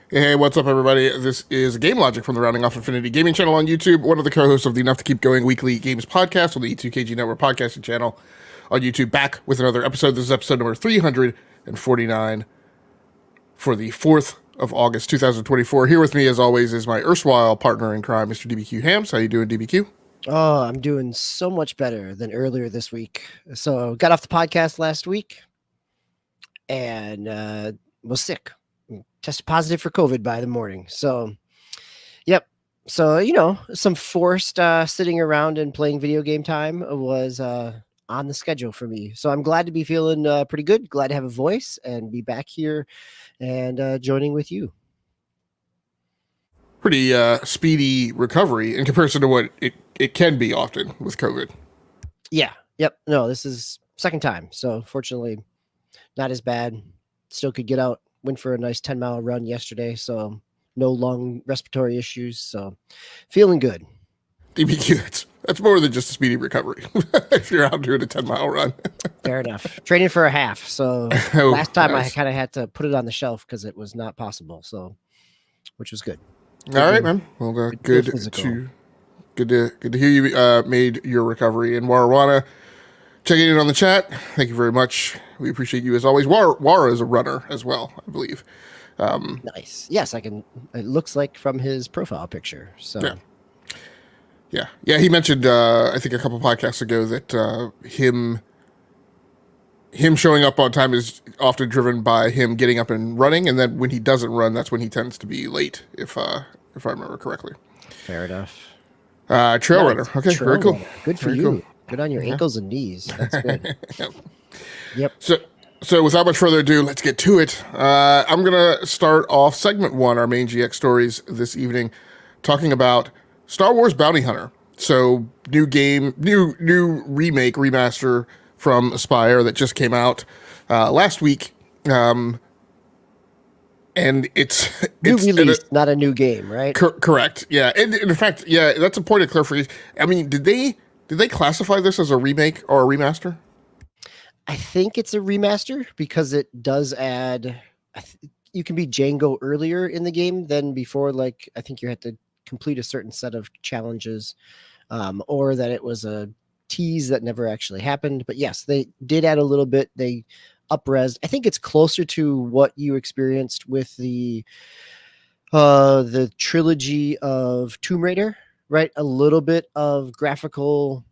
Hey, what's up, everybody? This is GameLogIQ from the Rounding Off Infinity Gaming channel on YouTube, one of the co-hosts of the Enough to Keep Going weekly games podcast on the E2KG Network podcasting channel on YouTube, back with another episode. This is episode number 349 for the 4th of August, 2024. Here with me, as always, is my erstwhile partner in crime, Mr. DBQ Hams. How you doing, DBQ? Oh, I'm doing so much better than earlier this week. So got off the podcast last week and was sick. Tested positive for COVID by the morning. So, yep. So, some forced sitting around and playing video game time was on the schedule for me. So I'm glad to be feeling pretty good. Glad to have a voice and be back here and joining with you. Pretty speedy recovery in comparison to what it can be often with COVID. Yeah. Yep. No, this is second time. So fortunately, not as bad. Still could get out. Went for a nice 10-mile run yesterday, so no lung respiratory issues. So feeling good. DBQ, that's more than just a speedy recovery if you're out doing a 10-mile run. Fair enough. Training for a half. So last time nice. I kind of had to put it on the shelf because it was not possible. So, which was good. All right, man. Well, good to hear you made your recovery. And Warawana, checking in on the chat. Thank you very much. We appreciate you as always. Wara is a runner as well, I believe. Nice. Yes, I can. It looks like from his profile picture. So yeah. He mentioned I think a couple podcasts ago that him showing up on time is often driven by him getting up and running, and then when he doesn't run, that's when he tends to be late. If I remember correctly. Fair enough. Trail runner. Okay, very cool. Good for very you. Cool. Good on your ankles and knees. That's good. Yep. So without much further ado, let's get to it. I'm going to start off segment one, our main GX stories this evening, talking about Star Wars Bounty Hunter. So new game, new remake, remaster from Aspyr that just came out last week. And it's new release, not a new game, right? Correct. Yeah. And in fact, yeah, that's a point of clarification. I mean, did they classify this as a remake or a remaster? I think it's a remaster because it does add. You can be Django earlier in the game than before. Like I think you had to complete a certain set of challenges, or that it was a tease that never actually happened. But yes, they did add a little bit. They up-resed. I think it's closer to what you experienced with the trilogy of Tomb Raider, right? A little bit of graphical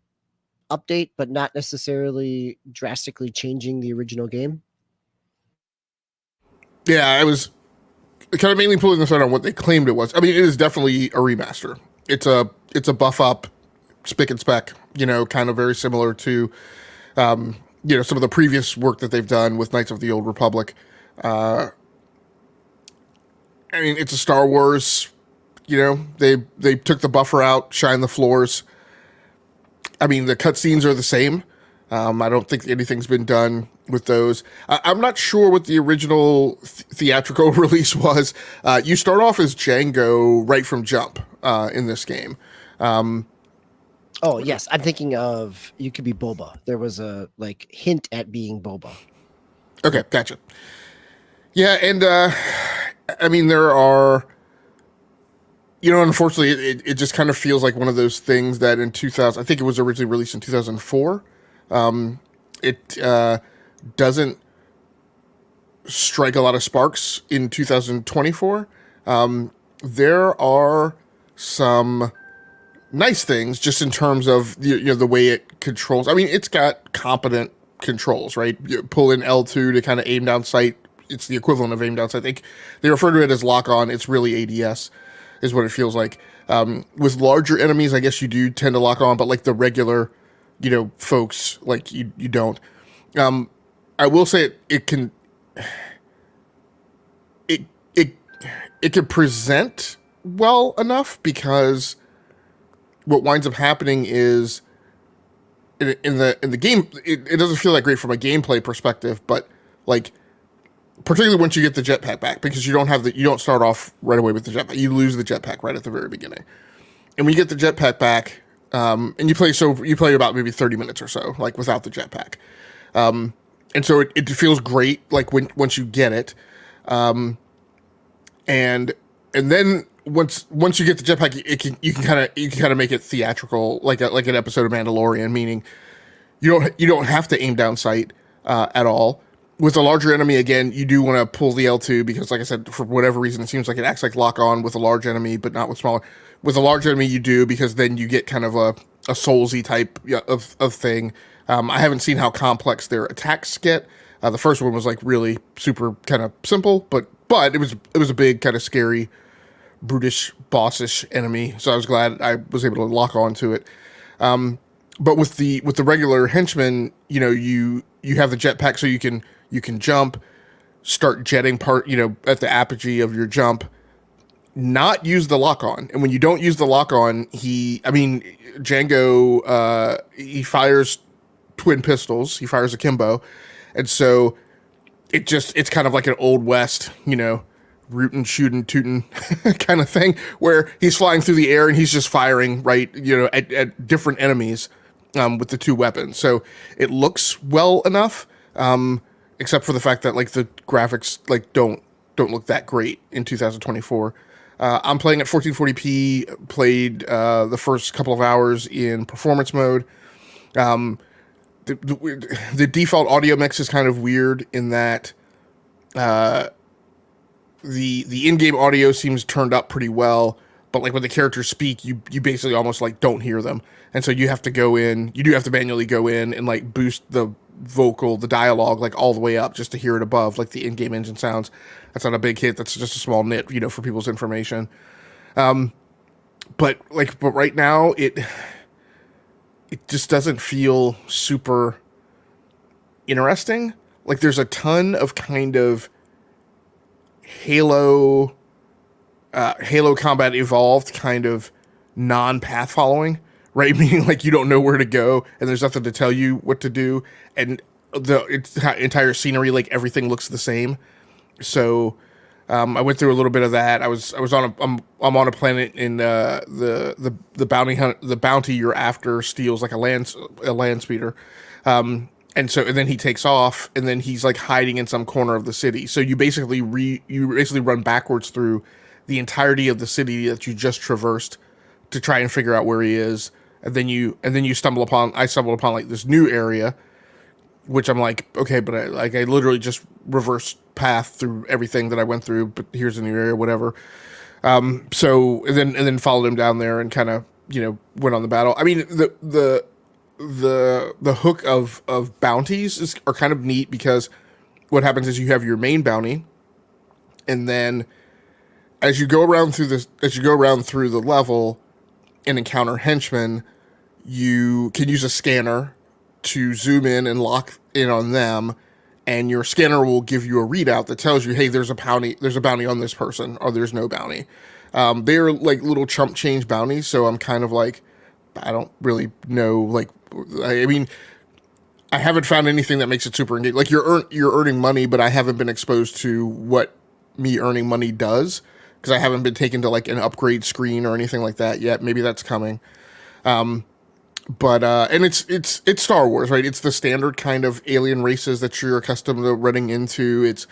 update, but not necessarily drastically changing the original game. Yeah, I was kind of mainly pulling this out on what they claimed it was. I mean, it is definitely a remaster. It's a buff up, spick and spec, kind of very similar to, some of the previous work that they've done with Knights of the Old Republic. I mean, it's a Star Wars You know, they took the buffer out, shined the floors. I mean, the cutscenes are the same. I don't think anything's been done with those. I'm not sure what the original theatrical release was. You start off as Django right from jump in this game. Oh yes, I'm thinking of you could be Boba. There was a like hint at being Boba. Okay, gotcha. Yeah, and I mean there are, you know, unfortunately, it just kind of feels like one of those things that in 2000, I think it was originally released in 2004. It doesn't strike a lot of sparks in 2024. There are some nice things just in terms of you know the way it controls. I mean, it's got competent controls, right? You pull in L2 to kind of aim down sight. It's the equivalent of aim down sight. They refer to it as lock on. It's really ADS, is what it feels like. With larger enemies, I guess you do tend to lock on, but like the regular, you know, folks, like you don't. I will say it can it can present well enough because what winds up happening is in the game it doesn't feel that great from a gameplay perspective, but like particularly once you get the jetpack back, because you don't start off right away with the jetpack. You lose the jetpack right at the very beginning, and when you get the jetpack back, and you play about maybe 30 minutes or so like without the jetpack, and so it feels great like once you get it, and then once you get the jetpack, you can kind of make it theatrical, like an episode of Mandalorian, meaning you don't have to aim down sight at all. With a larger enemy, again, you do want to pull the L2 because, like I said, for whatever reason, it seems like it acts like lock on with a large enemy, but not with smaller. With a large enemy, you do because then you get kind of a Soulsy type of thing. I haven't seen how complex their attacks get. The first one was like really super kind of simple, but it was a big kind of scary, brutish, bossish enemy. So I was glad I was able to lock on to it. But with the regular henchmen, you know, you have the jetpack, so you can jump, start jetting at the apogee of your jump, not use the lock on. And when you don't use the lock on, Django, he fires twin pistols, he fires akimbo. And so it's kind of like an Old West, you know, rootin', shootin', tootin' kind of thing, where he's flying through the air and he's just firing, right, you know, at different enemies with the two weapons. So it looks well enough, except for the fact that like the graphics like don't look that great in 2024. I'm playing at 1440p, played the first couple of hours in performance mode. The default audio mix is kind of weird in that the in-game audio seems turned up pretty well, but like when the characters speak, you basically almost like don't hear them, and so you have to manually go in and like boost the dialogue like all the way up just to hear it above like the in-game engine sounds. That's not a big hit. That's just a small nit, you know, for people's information. But right now it just doesn't feel super interesting. Like there's a ton of kind of Halo Combat Evolved kind of non-path following, right? Meaning like you don't know where to go and there's nothing to tell you what to do, and the entire scenery, like everything looks the same. So I went through a little bit of that. I'm on a planet in the bounty you're after steals like a land speeder. And then he takes off, and then he's like hiding in some corner of the city. So you basically run backwards through the entirety of the city that you just traversed to try and figure out where he is. And then you stumbled upon like this new area, which I'm like, okay, but I literally just reversed path through everything that I went through, but here's a new area, whatever. So and then followed him down there and kind of, you know, went on the battle. I mean, the hook of bounties are kind of neat, because what happens is you have your main bounty, and then as you go around through the level and encounter henchmen, you can use a scanner to zoom in and lock in on them, and your scanner will give you a readout that tells you, hey, there's a bounty on this person, or there's no bounty. They're like little chump change bounties, so I'm kind of like, I don't really know. Like, I mean, I haven't found anything that makes it super engaging. Like you're earning money, but I haven't been exposed to what me earning money does because I haven't been taken to like an upgrade screen or anything like that yet. Maybe that's coming. But and it's Star Wars, right? It's the standard kind of alien races that you're accustomed to running into. It's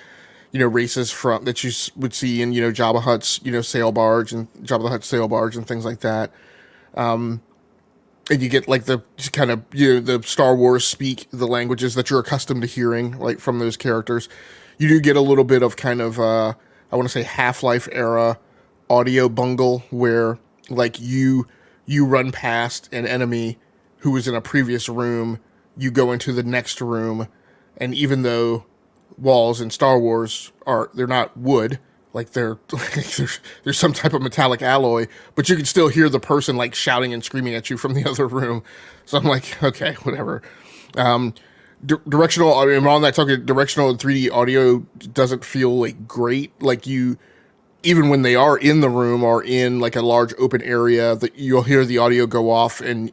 races from that you would see in Jabba Hutt's sail barge and Jabba the Hutt's sail barge and things like that. And you get like the kind of the Star Wars speak, the languages that you're accustomed to hearing like from those characters. You do get a little bit of kind of I want to say Half-Life era audio bungle where like you run past an enemy who was in a previous room, you go into the next room, and even though walls in Star Wars they're not wood, like there's some type of metallic alloy, but you can still hear the person like shouting and screaming at you from the other room. So I'm like, okay, whatever. Directional audio, I'm on that talking directional and 3D audio doesn't feel like great. Like even when they are in the room or in like a large open area, that you'll hear the audio go off, and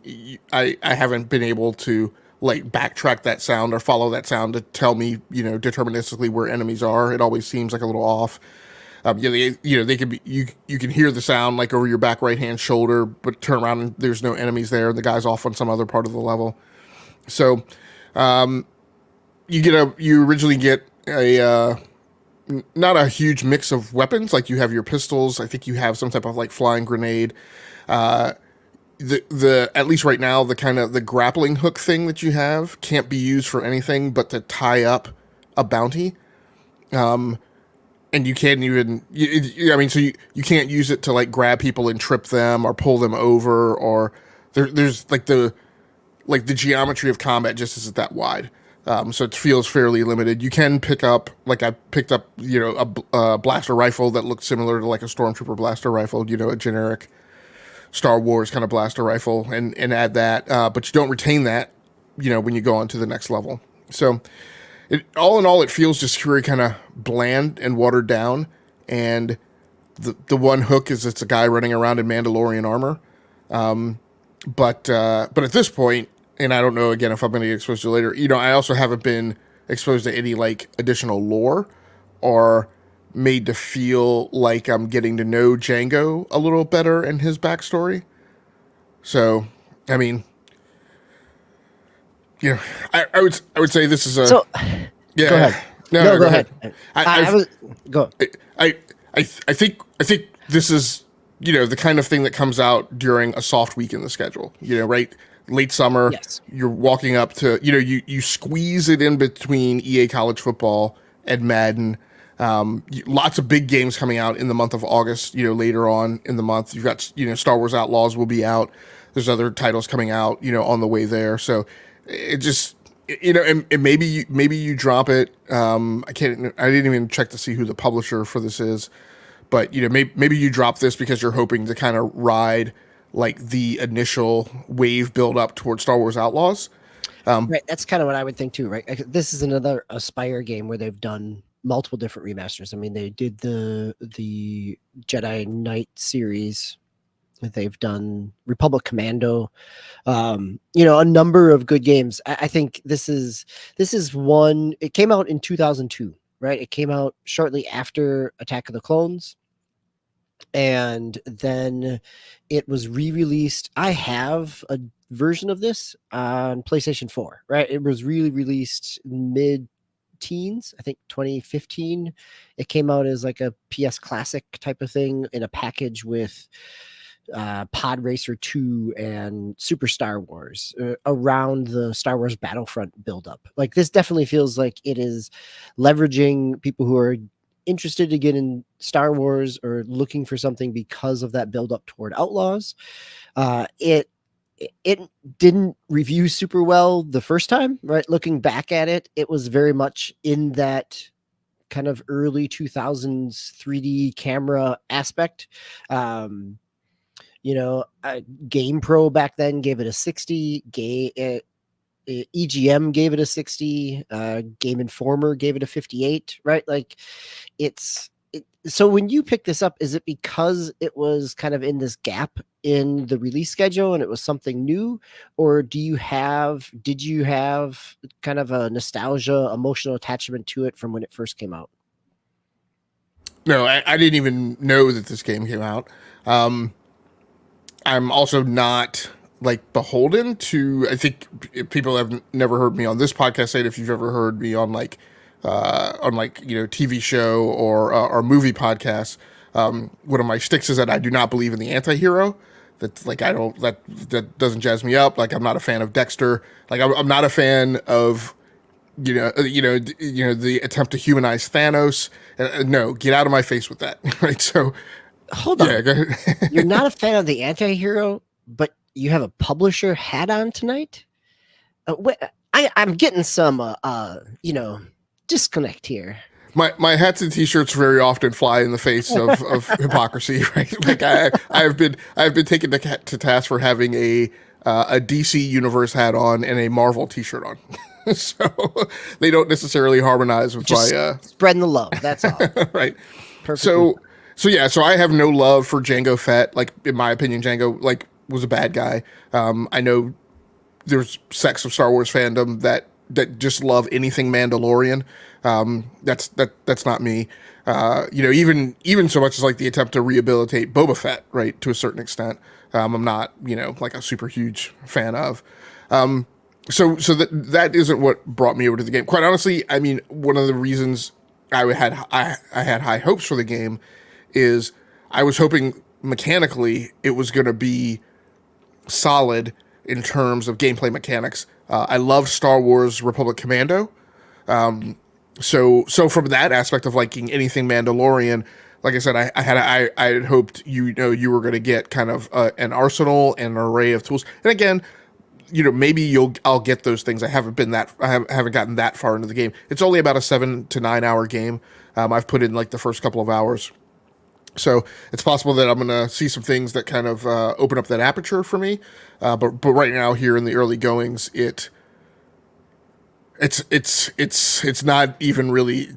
I haven't been able to like backtrack that sound or follow that sound to tell me deterministically where enemies are. It always seems like a little off. They could be you can hear the sound like over your back right hand shoulder, but turn around and there's no enemies there. The guy's off on some other part of the level. So you originally get a not a huge mix of weapons. Like you have your pistols. I think you have some type of like flying grenade. The at least right now the kind of the grappling hook thing that you have can't be used for anything but to tie up a bounty. And you can't even so you can't use it to like grab people and trip them or pull them over, or there's like the geometry of combat just isn't that wide. So it feels fairly limited. You can pick up, like I picked up, a blaster rifle that looked similar to like a stormtrooper blaster rifle, a generic Star Wars kind of blaster rifle, and add that. But you don't retain that, when you go on to the next level. So all in all, it feels just very kind of bland and watered down. And the one hook is it's a guy running around in Mandalorian armor. But at this point, and I don't know again if I'm going to get exposed to it later. I also haven't been exposed to any like additional lore or made to feel like I'm getting to know Django a little better and his backstory. So, I mean, I would say this is a. So, yeah. Go ahead. No, go ahead. Go. I think this is the kind of thing that comes out during a soft week in the schedule. Right. Late summer, Yes. You're walking up to, you squeeze it in between EA College Football and Madden. Lots of big games coming out in the month of August, later on in the month. You've got, Star Wars Outlaws will be out. There's other titles coming out, on the way there. So it just, and maybe you drop it. I didn't even check to see who the publisher for this is, but, maybe you drop this because you're hoping to kind of ride like the initial wave build up towards Star Wars Outlaws. Right, that's kind of what I would think too, right? This is another Aspire game where they've done multiple different remasters. I mean, they did the Jedi Knight series. They've done Republic Commando. A number of good games. I think this is one. It came out in 2002, right? It came out shortly after Attack of the Clones. And then it was re-released. I have a version of this on PlayStation 4, right? It was really released mid-teens, I think 2015. It came out as like a PS Classic type of thing in a package with Pod Racer 2 and Super Star Wars around the Star Wars Battlefront buildup. Like this definitely feels like it is leveraging people who are interested to get in Star Wars or looking for something because of that build up toward Outlaws. It didn't review super well the first time, right? Looking back at it, it was very much in that kind of early 2000s 3D camera aspect. GamePro back then gave it a 60. EGM gave it a 60. Game Informer gave it a 58. Right, like so when you pick this up, is it because it was kind of in this gap in the release schedule and it was something new, or did you have kind of a nostalgia, emotional attachment to it from when it first came out? No, I didn't even know that this game came out. I'm also not like beholden to. I think people have never heard me on this podcast say it. If you've ever heard me on like TV show or movie podcasts, one of my sticks is that I do not believe in the anti-hero. That's like that doesn't jazz me up. Like I'm not a fan of Dexter. Like I'm not a fan of the attempt to humanize Thanos. No, get out of my face with that. Right. So hold on. Yeah, go ahead. You're not a fan of the anti-hero, but you have a publisher hat on tonight. I'm getting some disconnect here. My hats and t-shirts very often fly in the face of hypocrisy, right? Like I've been taken to task for having a DC Universe hat on and a Marvel t-shirt on. So they don't necessarily harmonize with just my spreading the love. That's all. Right. Perfect. So I have no love for Jango Fett. Like in my opinion, Jango like was a bad guy. I know there's sects of Star Wars fandom that just love anything Mandalorian. That's not me. Even so much as like the attempt to rehabilitate Boba Fett, right, to a certain extent. I'm not, like a super huge fan of. So that isn't what brought me over to the game. Quite honestly, I mean, one of the reasons I had high hopes for the game is I was hoping mechanically it was going to be solid in terms of gameplay mechanics. I love Star Wars Republic Commando. So from that aspect of liking anything Mandalorian, like I said, I had hoped you were going to get kind of an arsenal and an array of tools. And again, maybe I'll get those things. I haven't gotten that far into the game. It's only about a 7 to 9 hour game. I've put in like the first couple of hours. So it's possible that I'm going to see some things that kind of open up that aperture for me. But right now here in the early goings, it's not even really,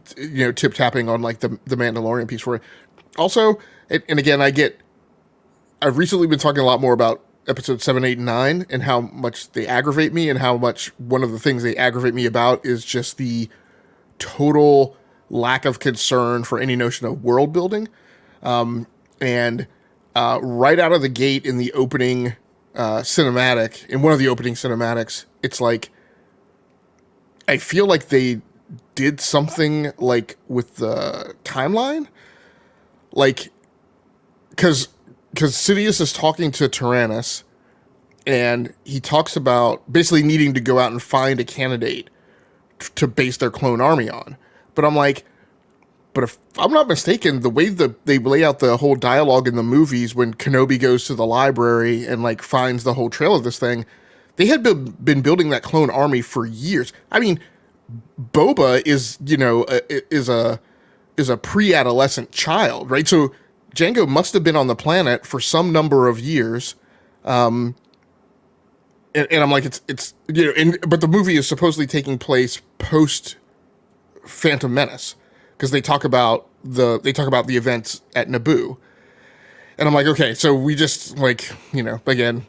tip tapping on like the Mandalorian piece for it. Also, and again, I've recently been talking a lot more about episodes 7, 8, and 9 and how much they aggravate me, and how much one of the things they aggravate me about is just the total lack of concern for any notion of world building. And right out of the gate in the opening cinematic, in one of the opening cinematics, it's like, I feel like they did something like with the timeline, like, because Sidious is talking to Tyrannus, and he talks about basically needing to go out and find a candidate to base their clone army on. But I'm like, but if I'm not mistaken, the way that they lay out the whole dialogue in the movies when Kenobi goes to the library and like finds the whole trail of this thing, they had been building that clone army for years. I mean, Boba is a pre-adolescent child, right? So Jango must have been on the planet for some number of years. And I'm like, it's but the movie is supposedly taking place post Phantom Menace, because they talk about the events at Naboo. And I'm like, okay, so we just like, again,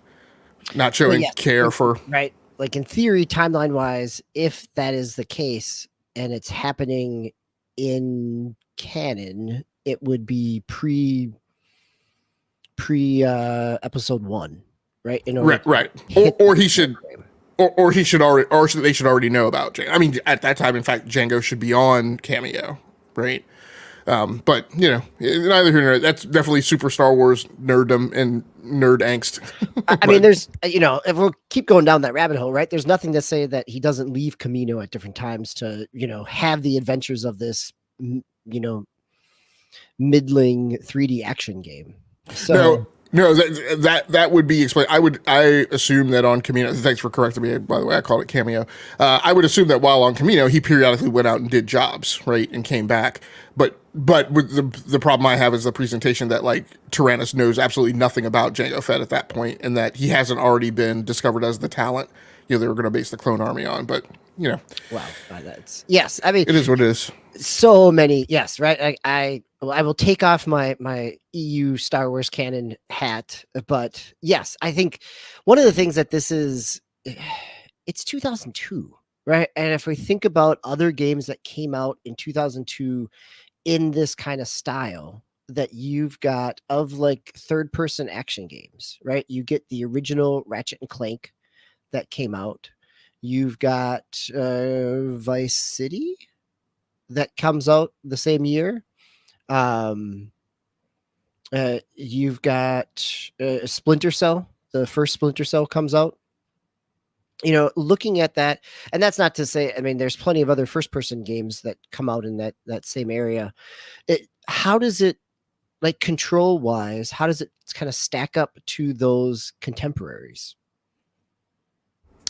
not showing care for right. Like in theory, timeline wise, if that is the case and it's happening in canon, it would be pre episode 1, right? Right. Or he should, or he should already, or they should already know about Jango. I mean, at that time, in fact, Jango should be on Cameo, right? But neither here nor there. That's definitely super Star Wars nerddom and nerd angst. I mean, there's if we'll keep going down that rabbit hole, right? There's nothing to say that he doesn't leave Camino at different times to have the adventures of this middling 3D action game. So no, that would be explained. I assume that on Camino. Thanks for correcting me. By the way, I called it Cameo. I would assume that while on Camino, he periodically went out and did jobs, right, and came back. But with the problem I have is the presentation that like Tyrannus knows absolutely nothing about Jango Fett at that point, and that he hasn't already been discovered as the talent they were going to base the clone army on. But Wow, that's yes. I mean, it is what it is. So many, yes, right. I will take off my EU Star Wars canon hat, but yes, I think one of the things that this is, it's 2002, right? And if we think about other games that came out in 2002 in this kind of style that you've got of like third person action games, right? You get the original Ratchet and Clank that came out. You've got Vice City that comes out the same year. You've got Splinter Cell. The first Splinter Cell comes out. Looking at that, and that's not to say, I mean, there's plenty of other first-person games that come out in that same area. How does it, like control-wise, how does it kind of stack up to those contemporaries?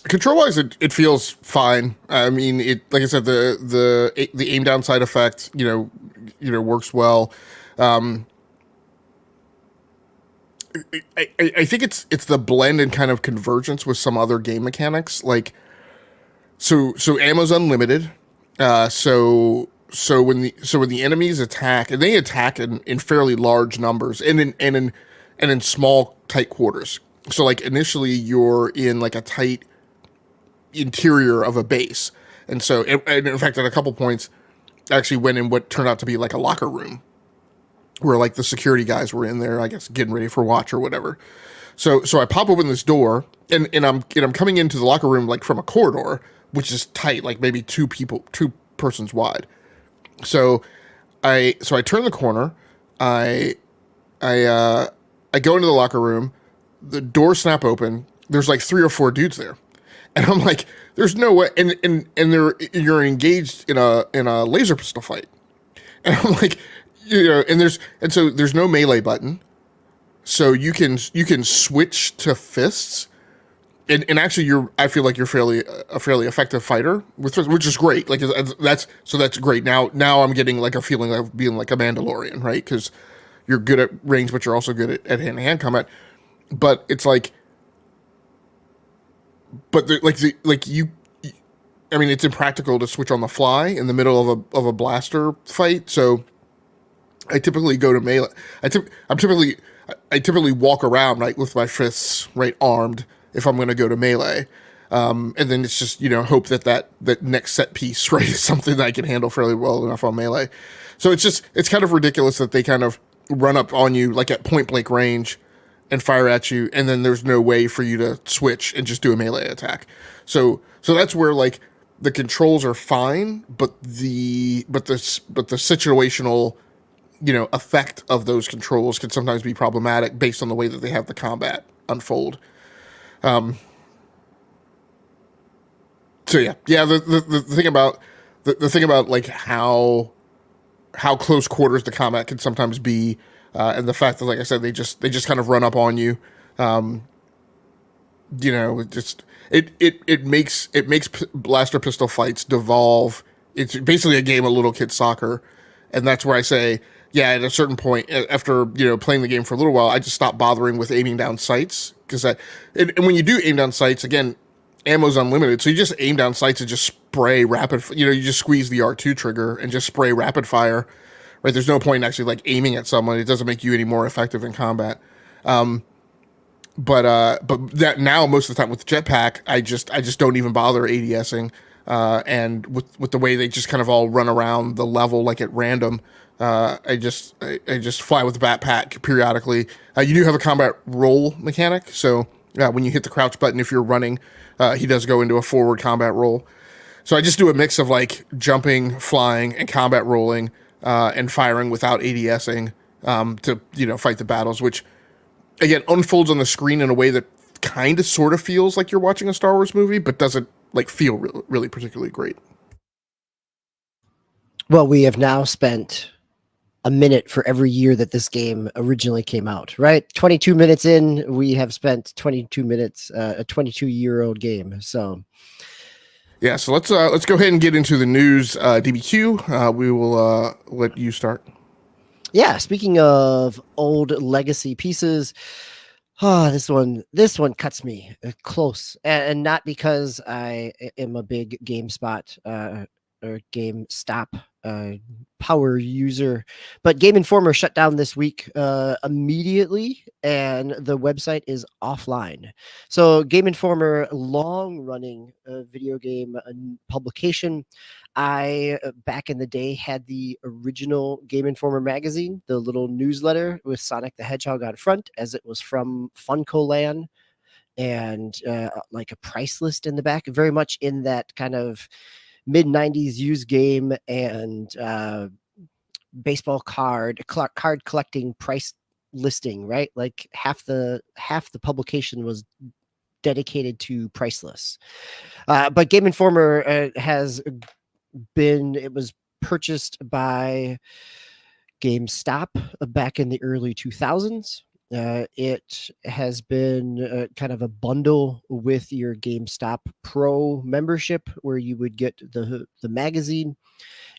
Control wise, it feels fine. I mean, like I said, the aim down side effect, works well. I think it's the blend and kind of convergence with some other game mechanics. Like, so ammo's unlimited. So when the enemies attack, and they attack in fairly large numbers and in small tight quarters. So like initially you're in like a tight interior of a base, and so and in fact at a couple points I actually went in what turned out to be like a locker room where like the security guys were in there, I guess getting ready for watch or whatever. So I pop open this door, and I'm coming into the locker room like from a corridor which is tight, like maybe two persons wide. So I turn the corner, I go into the locker room, the doors snap open, there's like 3 or 4 dudes there. And I'm like, there's no way, and you're engaged in a laser pistol fight, and I'm like, so there's no melee button, so you can switch to fists, and actually I feel like you're a fairly effective fighter with fists, which is great. Like that's great. Now I'm getting like a feeling of being like a Mandalorian, right? Because you're good at range, but you're also good at hand to hand combat. But it's like. But I mean, it's impractical to switch on the fly in the middle of a blaster fight. So I typically go to melee. I typically walk around right with my fists right armed if I'm going to go to melee, and then it's just hope that next set piece right is something that I can handle fairly well enough on melee. So it's kind of ridiculous that they kind of run up on you like at point blank range and fire at you, and then there's no way for you to switch and just do a melee attack. So that's where like the controls are fine, but the situational effect of those controls can sometimes be problematic based on the way that they have the combat unfold. So yeah, the thing about the thing about like how close quarters the combat can sometimes be. And the fact that, like I said, they just kind of run up on you, it makes blaster pistol fights devolve. It's basically a game of little kid soccer, and that's where I say, yeah, at a certain point, after playing the game for a little while, I just stopped bothering with aiming down sights because and when you do aim down sights, again, ammo's unlimited, so you just aim down sights and just spray rapid. You just squeeze the R2 trigger and just spray rapid fire. Right, there's no point in actually like aiming at someone. It doesn't make you any more effective in combat. But that now most of the time with the jetpack, I just don't even bother ADSing. And with the way they just kind of all run around the level like at random, I just fly with the backpack periodically. You do have a combat roll mechanic, so when you hit the crouch button, if you're running, he does go into a forward combat roll. So I just do a mix of like jumping, flying, and combat rolling. And firing without ADSing to fight the battles, which again unfolds on the screen in a way that kind of sort of feels like you're watching a Star Wars movie, but doesn't like feel really particularly great. Well, we have now spent a minute for every year that this game originally came out, right? 22 minutes in, we have spent 22 minutes, a 22-year-old game. So. Yeah, so let's go ahead and get into the news. DBQ, we will let you start. Yeah, speaking of old legacy pieces, Oh, this one cuts me close, and not because I am a big GameSpot or GameStop uh, power user, but Game Informer shut down this week immediately, and the website is offline. So, Game Informer, long-running video game publication. I back in the day had the original Game Informer magazine, the little newsletter with Sonic the Hedgehog on front, as it was from Funko Land, and like a price list in the back, very much in that kind of mid '90s used game and baseball card collecting price listing, right? Like half the publication was dedicated to price lists. But Game Informer has been it was purchased by GameStop back in the early 2000s. It has been kind of a bundle with your GameStop Pro membership, where you would get the magazine.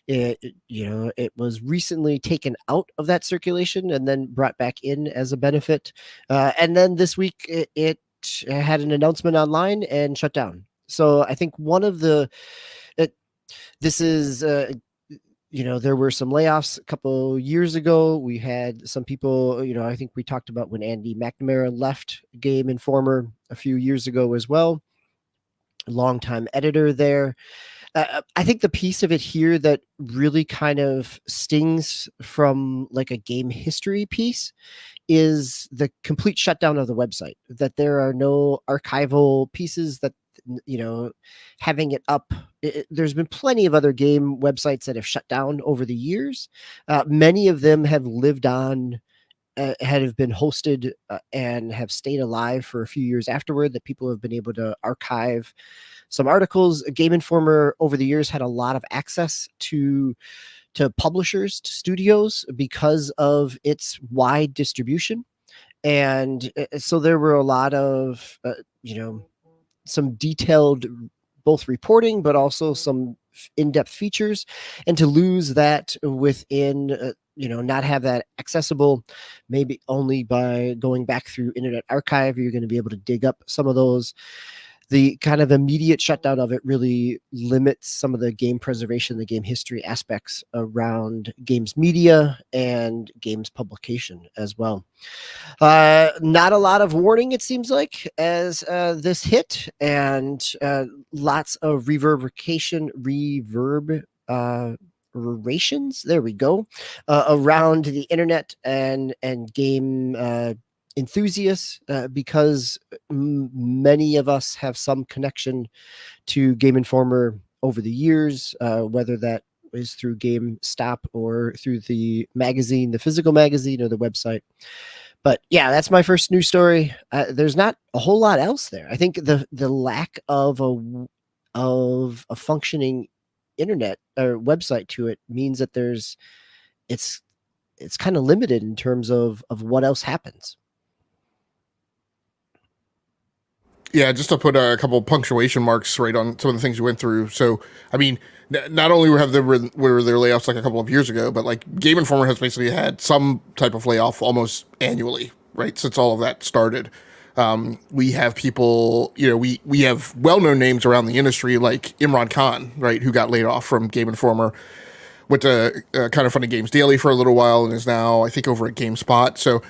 It was recently taken out of that circulation and then brought back in as a benefit. And then this week, it had an announcement online and shut down. So I think one of the it, this is there were some layoffs a couple years ago. We had some people, I think we talked about when Andy McNamara left Game Informer a few years ago as well. Longtime editor there. I think the piece of it here that really kind of stings from like a game history piece is the complete shutdown of the website, that there are no archival pieces that having it up. There's been plenty of other game websites that have shut down over the years. Many of them have lived on, have been hosted and have stayed alive for a few years afterward, that people have been able to archive some articles. Game Informer over the years had a lot of access to publishers, to studios, because of its wide distribution. And so there were a lot of some detailed both reporting, but also some in-depth features. And to lose that within not have that accessible, maybe only by going back through Internet Archive, you're going to be able to dig up some of those. The kind of immediate shutdown of it really limits some of the game preservation, the game history aspects around games media and games publication as well. Not a lot of warning, it seems like, as this hit, and lots of reverberations. There we go, around the internet and game enthusiasts, because many of us have some connection to Game Informer over the years, whether that is through GameStop or through the magazine, the physical magazine, or the website. But yeah, that's my first news story. There's not a whole lot else there. I think the lack of a functioning internet or website to it means that it's kind of limited in terms of what else happens. Yeah, just to put a couple punctuation marks right on some of the things you went through. So, I mean, not only were there layoffs like a couple of years ago, but like Game Informer has basically had some type of layoff almost annually, right? Since all of that started. We have people, we have well-known names around the industry like Imran Khan, right, who got laid off from Game Informer, went to Kind of Funny Games Daily for a little while, and is now, I think, over at GameSpot. So,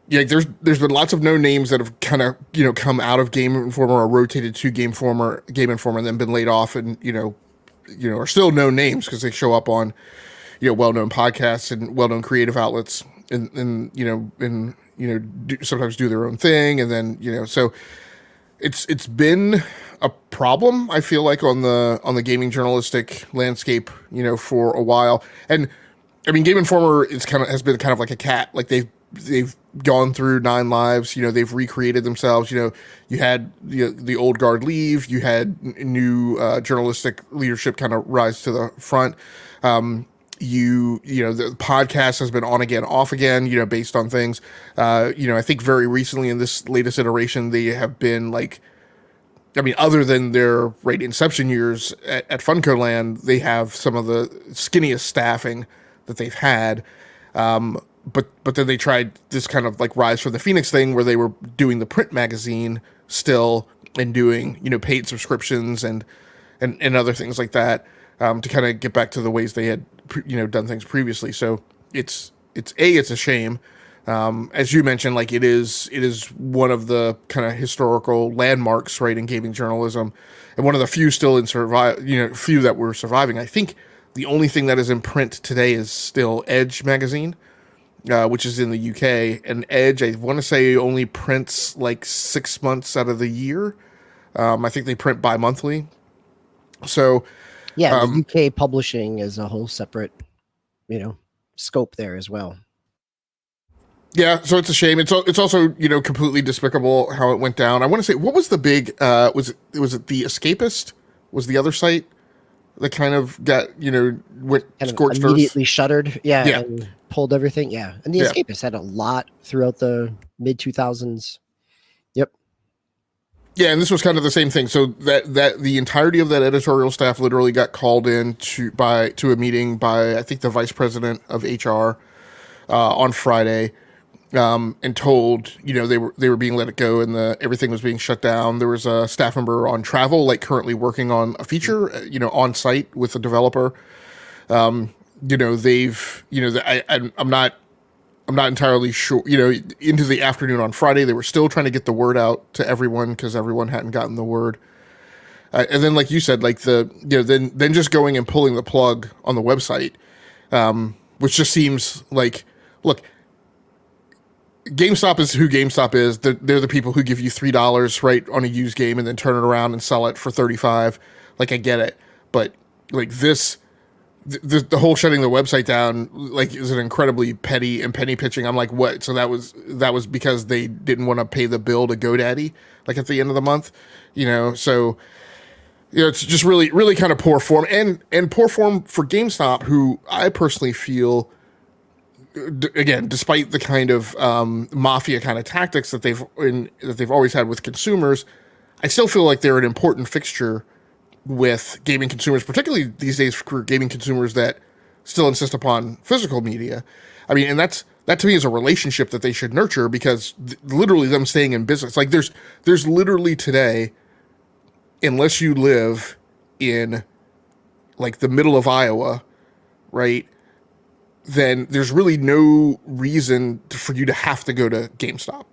yeah, there's been lots of known names that have kind of come out of Game Informer or rotated to Game Informer, and then been laid off, and are still known names because they show up on well-known podcasts and well-known creative outlets, and sometimes do their own thing, and then so it's been a problem, I feel like, on the gaming journalistic landscape for a while. And I mean, Game Informer has been kind of like a cat. Like they've gone through 9 lives. They've recreated themselves. You had the old guard leave. You had new journalistic leadership kind of rise to the front. The podcast has been on again, off again. Based on things. I think very recently in this latest iteration, they have been like, I mean, other than their inception years at Funko Land, they have some of the skinniest staffing that they've had. but then they tried this kind of like Rise from the Phoenix thing where they were doing the print magazine still and doing, you know, paid subscriptions and other things like that, to kind of get back to the ways they had, you know, done things previously. So it's a shame. As you mentioned, like it is one of the kind of historical landmarks, right, in gaming journalism, and one of the few still in few that were surviving. I think the only thing that is in print today is still Edge magazine, which is in the UK. And Edge, I want to say, only prints like 6 months out of the year. I think they print bi-monthly. So, yeah, the UK publishing is a whole separate, you know, scope there as well. Yeah, so it's a shame. It's also, you know, completely despicable how it went down. I want to say, what was the big? Was it The Escapist? Was the other site that kind of got, you know, went kind scorched of immediately earth? shuttered? Yeah, Yeah, and pulled everything. Yeah, and The Escapist had a lot throughout the mid 2000s. Yep. Yeah, and this was kind of the same thing. So that the entirety of that editorial staff literally got called in to a meeting by, I think, the vice president of HR on Friday. And told, you know, they were being let go and everything was being shut down. There was a staff member on travel, like currently working on a feature, you know, on site with a developer. You know, they've, you know, I'm not entirely sure, you know, into the afternoon on Friday, they were still trying to get the word out to everyone because everyone hadn't gotten the word. And then, like you said, like then just going and pulling the plug on the website, which just seems like, look, GameStop is who GameStop is. They're the people who give you $3, right, on a used game and then turn it around and sell it for $35. Like, I get it, but like the whole shutting the website down, like, is an incredibly petty and penny pitching. I'm like, what? So that was because they didn't want to pay the bill to GoDaddy, like, at the end of the month, you know. So, you know, it's just really, really kind of poor form and poor form for GameStop, who I personally feel, again, despite the kind of mafia kind of tactics that they've always had with consumers, I still feel like they're an important fixture with gaming consumers, particularly these days for gaming consumers that still insist upon physical media. I mean, and that to me is a relationship that they should nurture, because literally them staying in business, like there's literally today, unless you live in like the middle of Iowa, right, then there's really no reason for you to have to go to GameStop.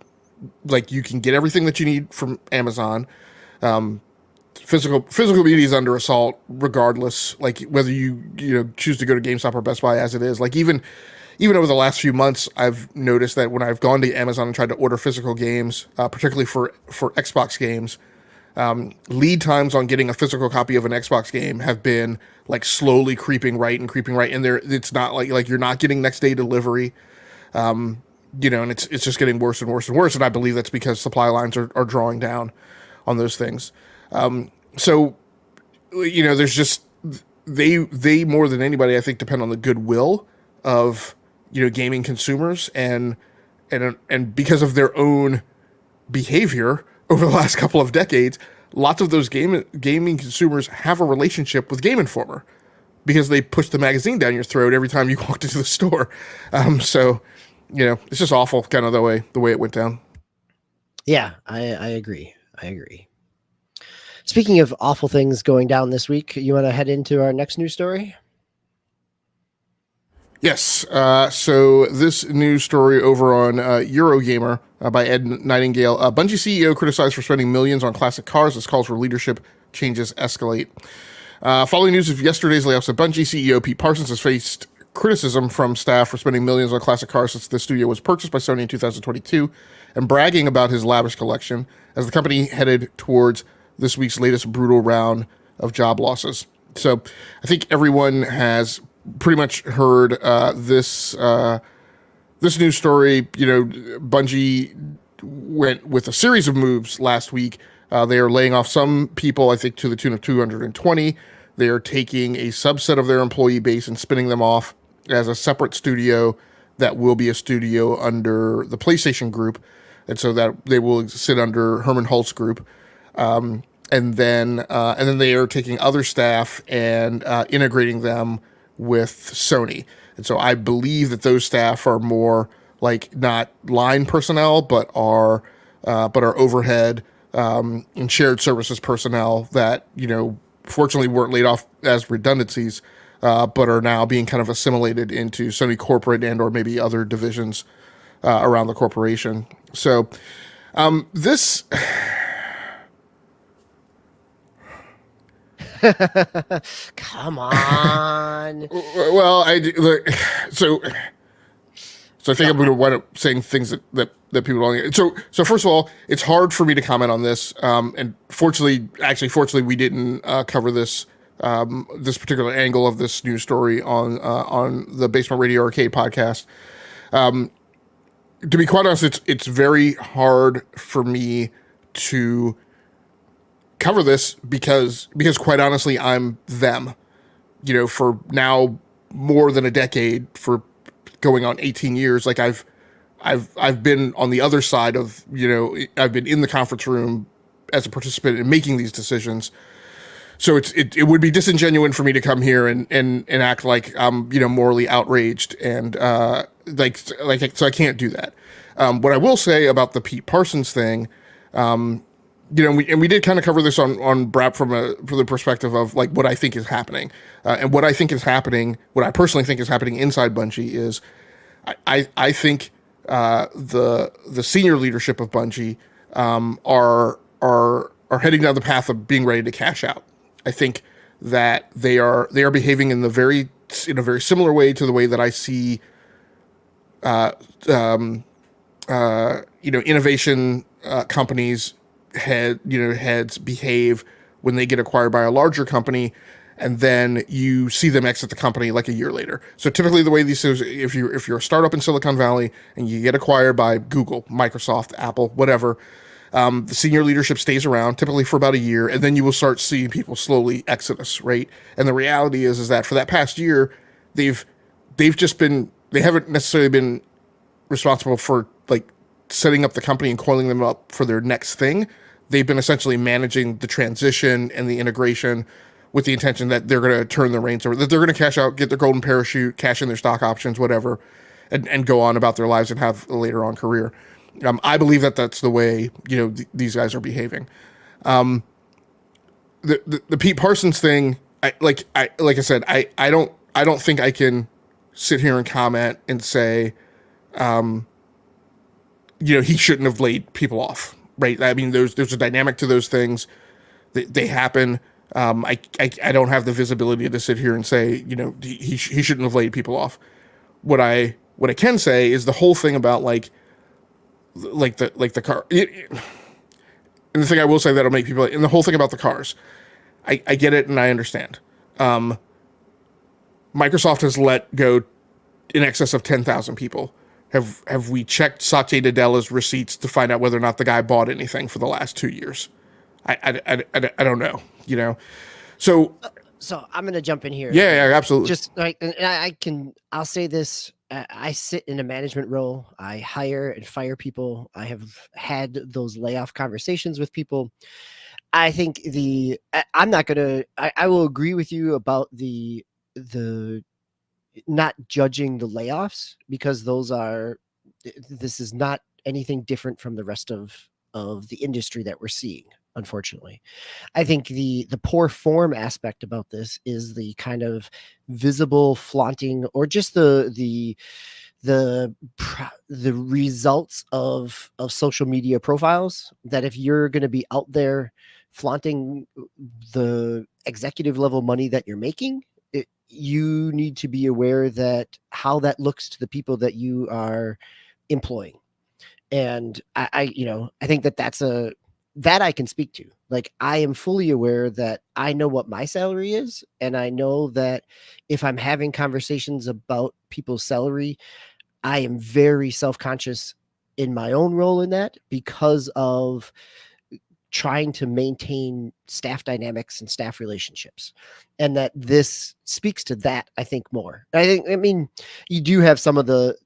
Like, you can get everything that you need from Amazon. Physical media is under assault regardless, like whether you know, choose to go to GameStop or Best Buy as it is. Like, even over the last few months, I've noticed that when I've gone to Amazon and tried to order physical games, particularly for Xbox games, lead times on getting a physical copy of an Xbox game have been like slowly creeping right, and it's not like you're not getting next day delivery, you know, and it's just getting worse and worse and worse. And I believe that's because supply lines are drawing down on those things. So, you know, there's just, they more than anybody, I think, depend on the goodwill of, you know, gaming consumers, and because of their own behavior over the last couple of decades, lots of those gaming consumers have a relationship with Game Informer because they push the magazine down your throat every time you walked into the store. So, you know, it's just awful, kind of the way it went down. Yeah, I agree. Speaking of awful things going down this week, you want to head into our next news story? Yes. So this news story over on Eurogamer by Ed Nightingale. Bungie CEO criticized for spending millions on classic cars as calls for leadership changes escalate. Following news of yesterday's layoffs at Bungie, CEO Pete Parsons has faced criticism from staff for spending millions on classic cars since the studio was purchased by Sony in 2022, and bragging about his lavish collection as the company headed towards this week's latest brutal round of job losses. So I think everyone has pretty much heard this news story. You know, Bungie went with a series of moves last week. They are laying off some people, I think, to the tune of 220. They are taking a subset of their employee base and spinning them off as a separate studio that will be a studio under the PlayStation Group, and so that they will sit under Herman Hulse Group. And then they are taking other staff and integrating them with Sony. And so I believe that those staff are more like not line personnel, but are overhead and shared services personnel that fortunately weren't laid off as redundancies, but are now being kind of assimilated into Sony corporate and or maybe other divisions around the corporation. So this Come on. well, so so I think I'm going to wind up saying things that people don't. So first of all, it's hard for me to comment on this. And fortunately, we didn't cover this this particular angle of this news story on the Basement Radio Arcade podcast. To be quite honest, it's very hard for me to cover this because quite honestly, I'm them. For now more than a decade, for going on 18 years, like I've been on the other side of, I've been in the conference room as a participant in making these decisions. So it would be disingenuous for me to come here and act like I'm, morally outraged and so I can't do that. What I will say about the Pete Parsons thing, we did kind of cover this on BRAP from the perspective of like what I think is happening, and what I think is happening, what I personally think is happening inside Bungie is, I think the senior leadership of Bungie are heading down the path of being ready to cash out. I think that they are behaving in a very similar way to the way that I see innovation companies heads behave when they get acquired by a larger company, and then you see them exit the company like a year later. So typically the way these is, if you're a startup in Silicon Valley and you get acquired by Google, Microsoft, Apple, whatever, the senior leadership stays around typically for about a year, and then you will start seeing people slowly exodus, right? And the reality is that for that past year, they haven't necessarily been responsible for like setting up the company and coiling them up for their next thing. They've been essentially managing the transition and the integration with the intention that they're going to turn the reins over, that they're going to cash out, get their golden parachute, cash in their stock options, whatever, and go on about their lives and have a later on career. I believe that that's the way, these guys are behaving. The Pete Parsons thing, like I said, I don't think I can sit here and comment and say, he shouldn't have laid people off, right? I mean, there's a dynamic to those things. They happen. I don't have the visibility to sit here and say, he shouldn't have laid people off. What I can say is the whole thing about like the car. And the thing I will say that'll make people, and the whole thing about the cars, I get it and I understand. Microsoft has let go in excess of 10,000 people. Have we checked Satya Nadella's receipts to find out whether or not the guy bought anything for the last 2 years? I don't know, So I'm going to jump in here. Yeah, absolutely. Just like, and I'll say this. I sit in a management role. I hire and fire people. I have had those layoff conversations with people. I think I'm not going to, I will agree with you about the not judging the layoffs, because this is not anything different from the rest of the industry that we're seeing, unfortunately. I think the poor form aspect about this is the kind of visible flaunting, or just the results of social media profiles, that if you're going to be out there flaunting the executive level money that you're making, you need to be aware that how that looks to the people that you are employing. And I think that I can speak to. Like, I am fully aware that I know what my salary is, and I know that if I'm having conversations about people's salary, I am very self-conscious in my own role in that, because of trying to maintain staff dynamics and staff relationships. And that this speaks to that, I think, more. I mean, you do have some of the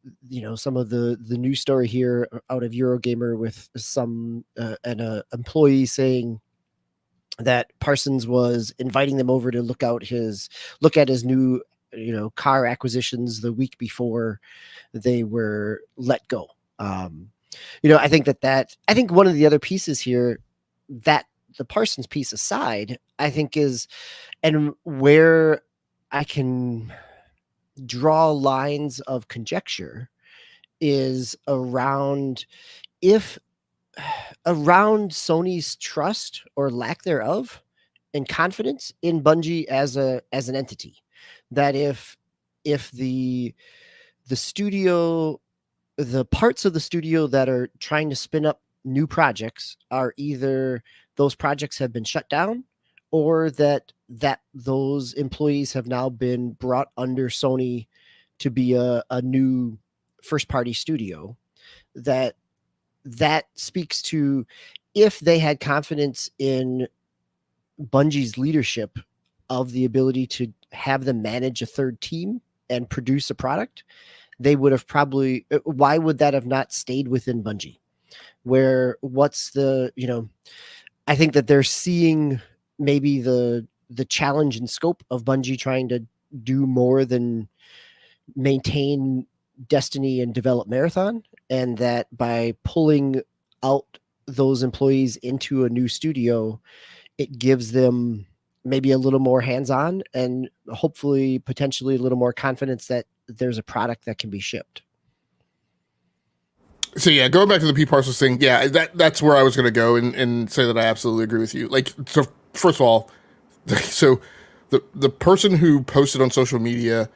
news story here out of Eurogamer with some an employee saying that Parsons was inviting them over to look at his new car acquisitions the week before they were let go. I think I think one of the other pieces here, that the Parsons piece aside, I think and where I can draw lines of conjecture is if around Sony's trust or lack thereof and confidence in Bungie as an entity. That if the studio, the parts of the studio that are trying to spin up new projects are either those projects have been shut down, or that those employees have now been brought under Sony to be a new first party studio, that speaks to, if they had confidence in Bungie's leadership of the ability to have them manage a third team and produce a product, they would have probably, why would that have not stayed within Bungie? I think that they're seeing maybe the challenge and scope of Bungie trying to do more than maintain Destiny and develop Marathon, and that by pulling out those employees into a new studio, it gives them maybe a little more hands-on and hopefully potentially a little more confidence that there's a product that can be shipped. So yeah, going back to the P Parsons thing, yeah, that's where I was going to go and say that I absolutely agree with you. Like, so first of all, so the person who posted on social media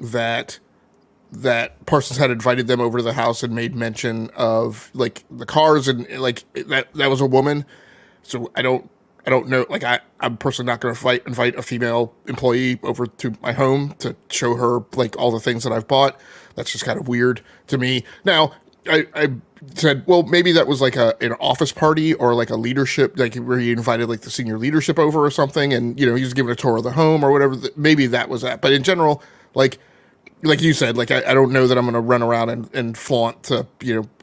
that Parsons had invited them over to the house and made mention of like the cars and like that was a woman. So I don't know. Like I'm personally not going to invite a female employee over to my home to show her like all the things that I've bought. That's just kind of weird to me. Now I said, well, maybe that was like an office party or like a leadership, like where he invited like the senior leadership over or something, and he was giving a tour of the home or whatever. Maybe that was that. But in general, like you said, like I don't know that I'm going to run around and flaunt to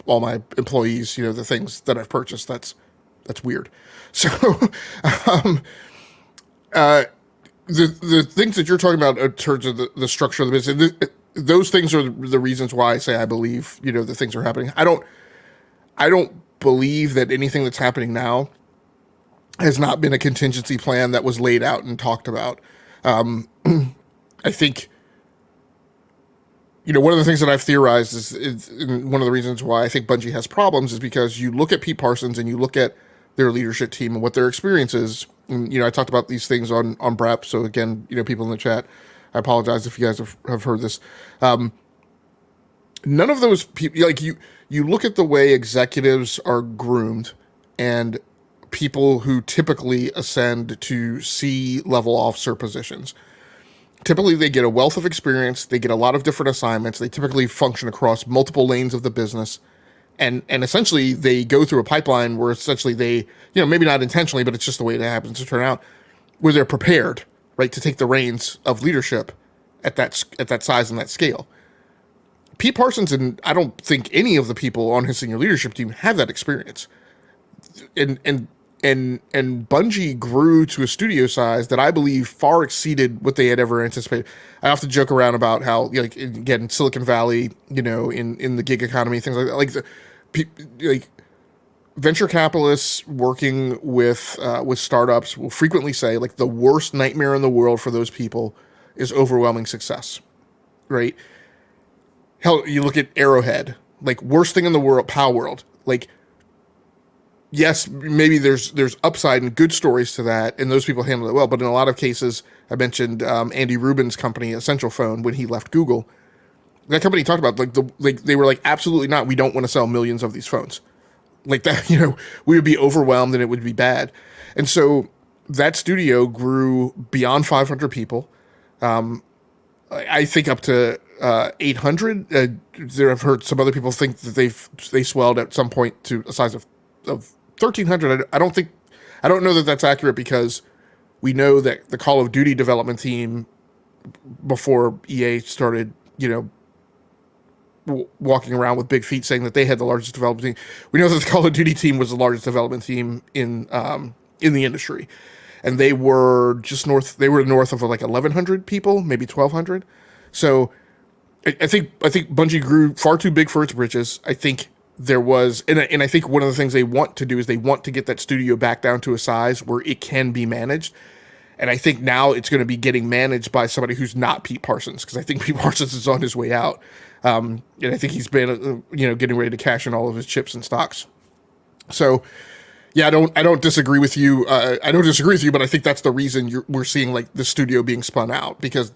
all my employees the things that I've purchased. That's weird. So the things that you're talking about in terms of the structure of the business, those things are the reasons why I say I believe the things are happening. I don't believe that anything that's happening now has not been a contingency plan that was laid out and talked about. I think one of the things that I've theorized is one of the reasons why I think Bungie has problems is because you look at Pete Parsons and you look at their leadership team and what their experience is. And, I talked about these things on Brep. So again, people in the chat, I apologize if you guys have heard this. None of those people, like you look at the way executives are groomed and people who typically ascend to C-level officer positions. Typically, they get a wealth of experience. They get a lot of different assignments. They typically function across multiple lanes of the business. And essentially, they go through a pipeline where essentially they, maybe not intentionally, but it's just the way it happens to turn out, where they're prepared, right, to take the reins of leadership at that size and that scale. Pete Parsons, and I don't think any of the people on his senior leadership team have that experience. And Bungie grew to a studio size that I believe far exceeded what they had ever anticipated. I often joke around about how, like, again, Silicon Valley, in the gig economy, things like that, like venture capitalists working with startups will frequently say, like, the worst nightmare in the world for those people is overwhelming success, right? Hell, you look at Arrowhead, like, worst thing in the world, Pow World, like, yes, maybe there's upside and good stories to that, and those people handle it well. But in a lot of cases, I mentioned Andy Rubin's company, Essential Phone, when he left Google. That company talked about they were like, absolutely not. We don't want to sell millions of these phones. Like that, we would be overwhelmed and it would be bad. And so that studio grew beyond 500 people. I think up to 800. I've heard some other people think that they swelled at some point to a size of 1,300. I don't know that that's accurate, because we know that the Call of Duty development team, before EA started, walking around with big feet saying that they had the largest development team, we know that the Call of Duty team was the largest development team in the industry. and they were just north. They were north of like 1,100 people, maybe 1,200. So I think Bungie grew far too big for its britches. I think there was, and I think one of the things they want to do is they want to get that studio back down to a size where it can be managed. And I think now it's going to be getting managed by somebody who's not Pete Parsons, because I think Pete Parsons is on his way out, and I think he's been getting ready to cash in all of his chips and stocks. So yeah, I don't disagree with you. I don't disagree with you, but I think that's the reason we're seeing like the studio being spun out because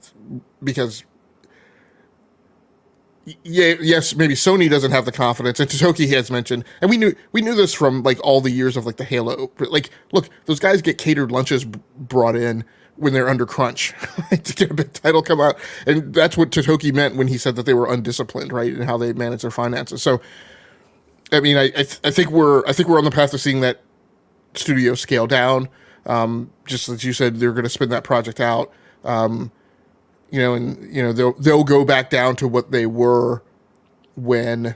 yeah, yes, maybe Sony doesn't have the confidence, and THQ has mentioned, and we knew this from like all the years of like the Halo. Like, look, those guys get catered lunches brought in when they're under crunch to get a big title come out, and that's what THQ meant when he said that they were undisciplined, right, in how they manage their finances. So, I mean, I think we're on the path of seeing that studio scale down. Just as you said, they're going to spin that project out. They'll go back down to what they were when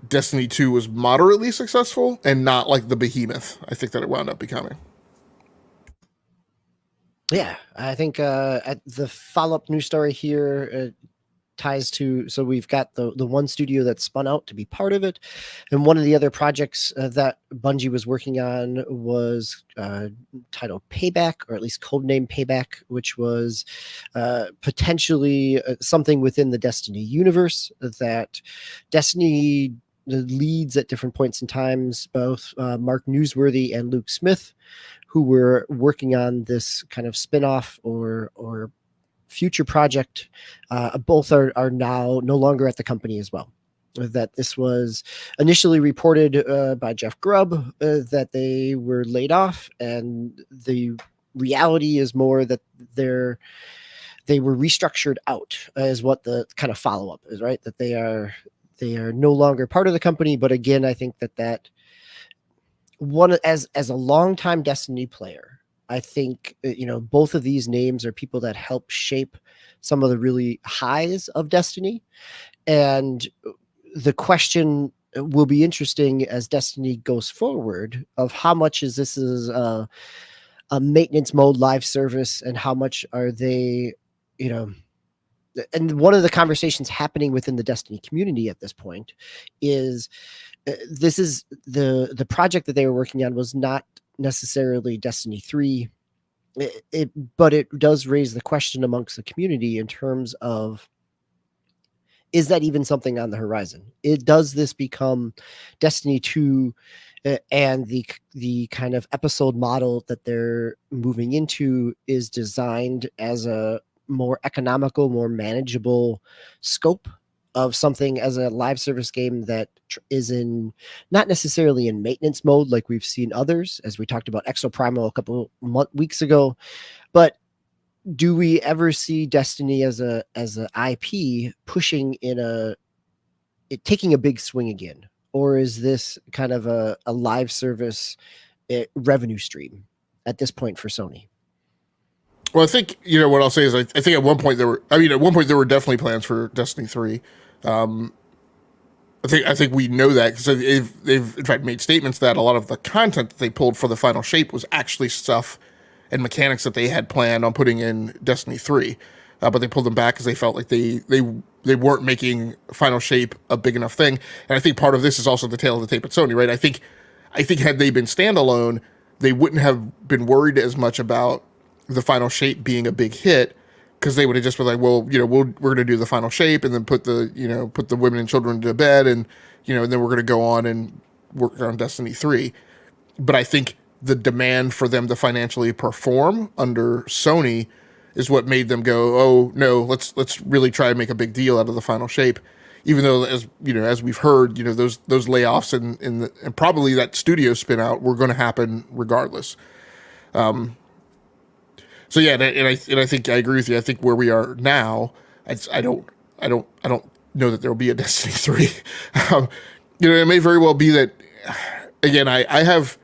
Destiny 2 was moderately successful and not like the behemoth I think that it wound up becoming. Yeah, I think the follow-up news story here ties to, so we've got the one studio that spun out to be part of it, and one of the other projects that Bungie was working on was titled Payback, or at least codename Payback, which was potentially something within the Destiny universe that Destiny leads at different points in times, both Mark Newsworthy and Luke Smith, who were working on this kind of spin-off or future project, both are now no longer at the company as well. That this was initially reported by Jeff Grubb that they were laid off, and the reality is more that they were restructured out, is what the kind of follow-up is, right? That they are no longer part of the company. But again, I think that one, as a longtime Destiny player, I think, both of these names are people that help shape some of the really highs of Destiny. And the question will be interesting as Destiny goes forward of how much is this is a maintenance mode live service, and how much are they, and one of the conversations happening within the Destiny community at this point is this is the project that they were working on was not necessarily Destiny 3, but it does raise the question amongst the community in terms of, is that even something on the horizon? Does this become Destiny 2, and the kind of episode model that they're moving into is designed as a more economical, more manageable scope of something as a live service game that is in not necessarily in maintenance mode like we've seen others, as we talked about Exoprimal a couple weeks ago. But do we ever see Destiny as a IP pushing taking a big swing again, or is this kind of a live service revenue stream at this point for Sony? Well, I think what I'll say is I think at one point there were definitely plans for Destiny 3. I think we know that because they've in fact made statements that a lot of the content that they pulled for the final shape was actually stuff and mechanics that they had planned on putting in Destiny 3, but they pulled them back because they felt like they weren't making final shape a big enough thing. And I think part of this is also the tail of the tape at Sony, right? I think had they been standalone, they wouldn't have been worried as much about the final shape being a big hit, because they would have just been like, well, we're going to do the final shape and then put the women and children to bed, and and then we're going to go on and work on Destiny 3. But I think the demand for them to financially perform under Sony is what made them go, oh no, let's really try and make a big deal out of the final shape, even though as we've heard, those layoffs and probably that studio spin out were going to happen regardless. So yeah, and I think I agree with you. I think where we are now, I don't know that there will be a Destiny 3. It may very well be that. Again, I have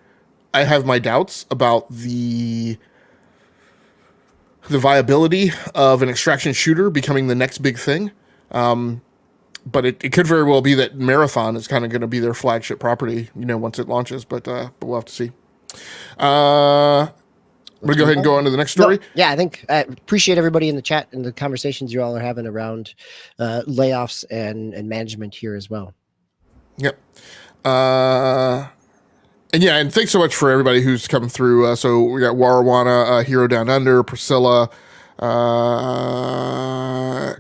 my doubts about the viability of an extraction shooter becoming the next big thing. But it could very well be that Marathon is kind of going to be their flagship property, once it launches. But we'll have to see. Want to go ahead and go on to the next story? No, yeah, I think I appreciate everybody in the chat and the conversations you all are having around layoffs and management here as well. Yep. And yeah, and thanks so much for everybody who's come through. So we got Warawana, Hero Down Under, Priscilla,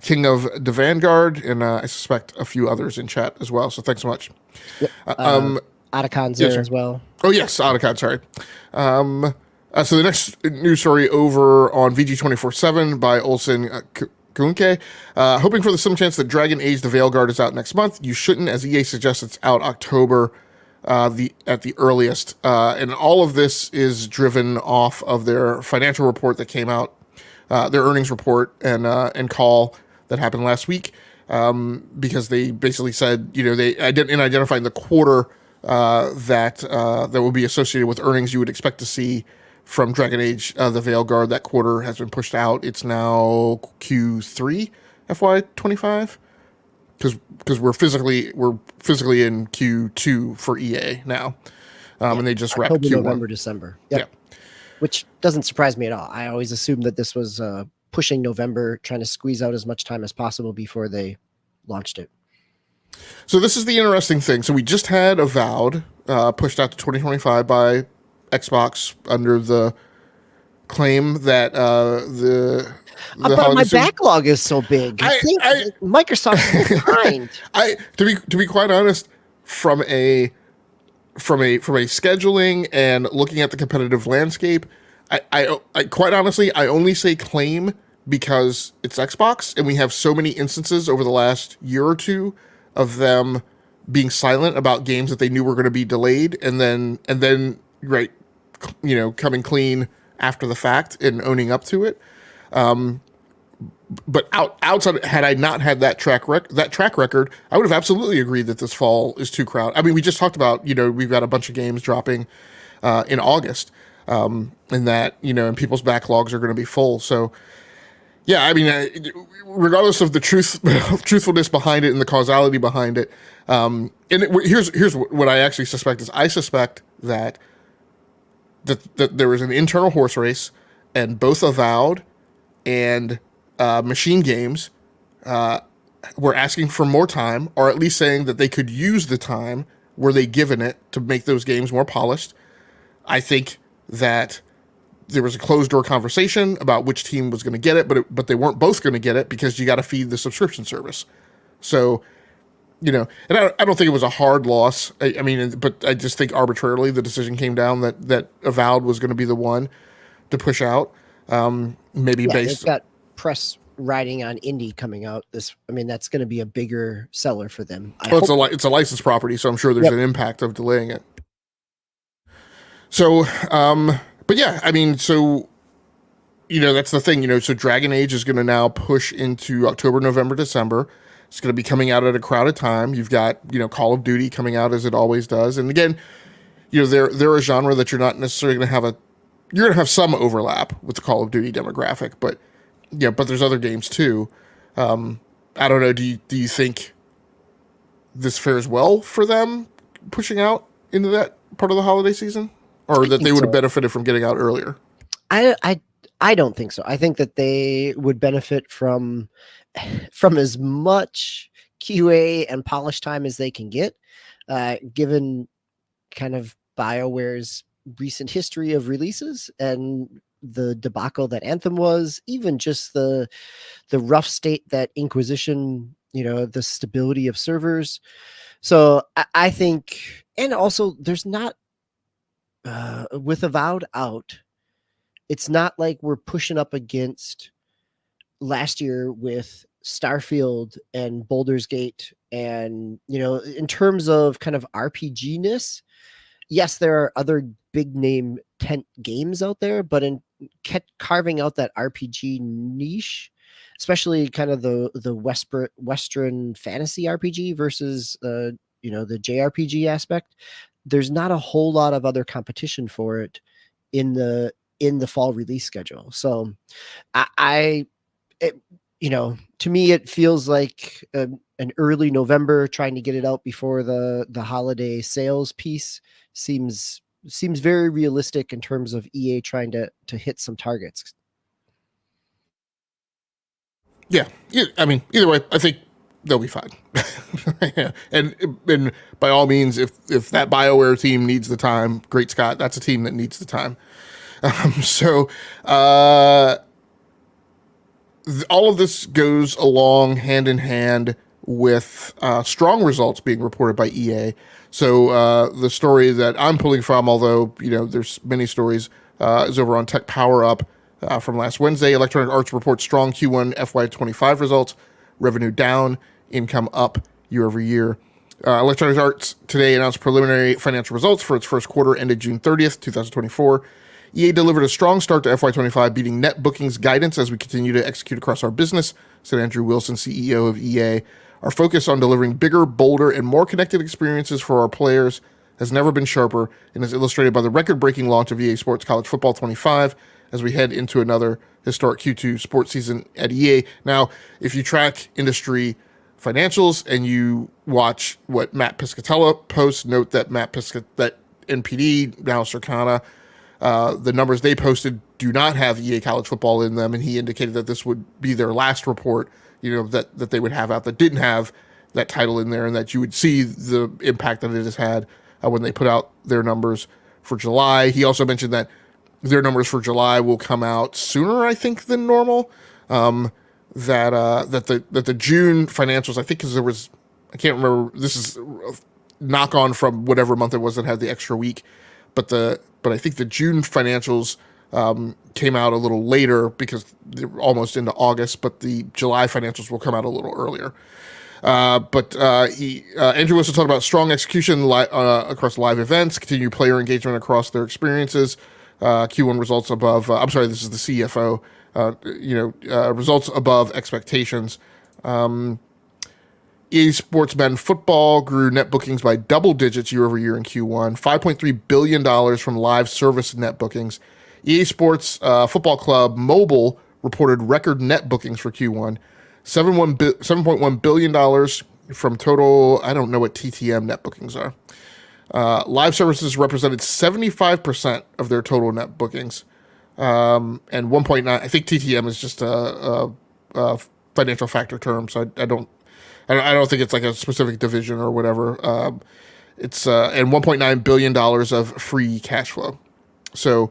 King of the Vanguard, and I suspect a few others in chat as well. So thanks so much. Yep. Otacon's there as well. Oh, yes, Otacon, sorry. So the next news story over on VG247 by Olsen Kunke. Hoping for the slim chance that Dragon Age the Veilguard is out next month. You shouldn't, as EA suggests it's out October at the earliest. And all of this is driven off of their financial report that came out, their earnings report and call that happened last week. Because they basically said, you know, in identifying the quarter that will be associated with earnings you would expect to see from Dragon Age the Veilguard, that quarter has been pushed out. It's now Q3 FY25 because we're physically in Q2 for EA now, and they just wrapped Q1. November, December. Yep. Yeah, which doesn't surprise me at all. I always assumed that this was pushing November, trying to squeeze out as much time as possible before they launched it. So this is the interesting thing. So we just had Avowed pushed out to 2025 by Xbox under the claim that but my backlog is so big. I think Microsoft's behind. To be quite honest, from a scheduling and looking at the competitive landscape, I quite honestly, I only say claim because it's Xbox and we have so many instances over the last year or two of them being silent about games that they knew were going to be delayed and then right, you know, coming clean after the fact and owning up to it. But outside, had I not had that track record, I would have absolutely agreed that this fall is too crowded. I mean, we just talked about, you know, we've got a bunch of games dropping in August, and that, you know, and people's backlogs are going to be full. So, yeah, I mean, regardless of the truthfulness behind it and the causality behind it, here's what I actually suspect is I suspect that there was an internal horse race, and both Avowed and Machine Games were asking for more time, or at least saying that they could use the time were they given it to make those games more polished. I think that there was a closed door conversation about which team was going to get it, but they weren't both going to get it because you got to feed the subscription service. So, you know, and I don't think it was a hard loss. I mean, but I just think arbitrarily the decision came down that Avowed was going to be the one to push out. Maybe based. They've got press riding on indie coming out. That's going to be a bigger seller for them. It's a licensed property, so I'm sure there's an impact of delaying it. So, but yeah, I mean, so, you know, that's the thing, you know, so Dragon Age is going to now push into October, November, December. It's going to be coming out at a crowded time. You've got, you know, Call of Duty coming out as it always does. And again, you know, they're a genre that you're not necessarily going to have you're going to have some overlap with the Call of Duty demographic, but yeah, but there's other games too. I don't know. Do you think this fares well for them pushing out into that part of the holiday season, or that they would have benefited from getting out earlier? I don't think so. I think that they would benefit from as much QA and polish time as they can get, given kind of BioWare's recent history of releases and the debacle that Anthem was, even just the rough state that Inquisition, you know, the stability of servers. So I think, and also there's not, with Avowed out, it's not like we're pushing up against last year with Starfield and Baldur's Gate. And, you know, in terms of kind of RPG-ness, yes, there are other big name tent games out there, but in carving out that RPG niche, especially kind of the Western fantasy RPG versus, you know, the JRPG aspect, there's not a whole lot of other competition for it in the fall release schedule. So you know, to me, it feels like an early November, trying to get it out before the holiday sales piece seems seems very realistic in terms of EA trying to hit some targets. Yeah. I mean, either way, I think they'll be fine. Yeah. And by all means, if that BioWare team needs the time, great Scott, that's a team that needs the time. So all of this goes along hand in hand with strong results being reported by EA. So the story that I'm pulling from, although there's many stories, is over on Tech Power Up from last Wednesday. Electronic Arts reports strong Q1 FY25 results, revenue down, income up year over year. Electronic Arts today announced preliminary financial results for its first quarter ended June 30th, 2024. EA delivered a strong start to FY25, beating net bookings guidance as we continue to execute across our business, said Andrew Wilson, CEO of EA. Our focus on delivering bigger, bolder, and more connected experiences for our players has never been sharper and is illustrated by the record-breaking launch of EA Sports College Football 25 as we head into another historic Q2 sports season at EA. Now, if you track industry financials and you watch what Matt Piscatella posts, note that that NPD, now Circana, the numbers they posted do not have EA College Football in them, and he indicated that this would be their last report, that they would have out that didn't have that title in there, and that you would see the impact that it has had when they put out their numbers for July. He also mentioned that their numbers for July will come out sooner, I think, than normal. That the June financials, I think, because I can't remember. This is knock on from whatever month it was that had the extra week, but I think the June financials came out a little later because they're almost into August, but the July financials will come out a little earlier. Andrew Wilson talked about strong execution across live events, continued player engagement across their experiences, Q1 results above. I'm sorry, this is the CFO. Results above expectations. EA Sports Men Football grew net bookings by double digits year over year in Q1, $5.3 billion from live service net bookings. EA Sports Football Club Mobile reported record net bookings for Q1, $7.1 billion from total, I don't know what TTM net bookings are. Live services represented 75% of their total net bookings, and 1.9, I think TTM is just a financial factor term, so I don't think it's like a specific division or whatever. It's and $1.9 billion of free cash flow. So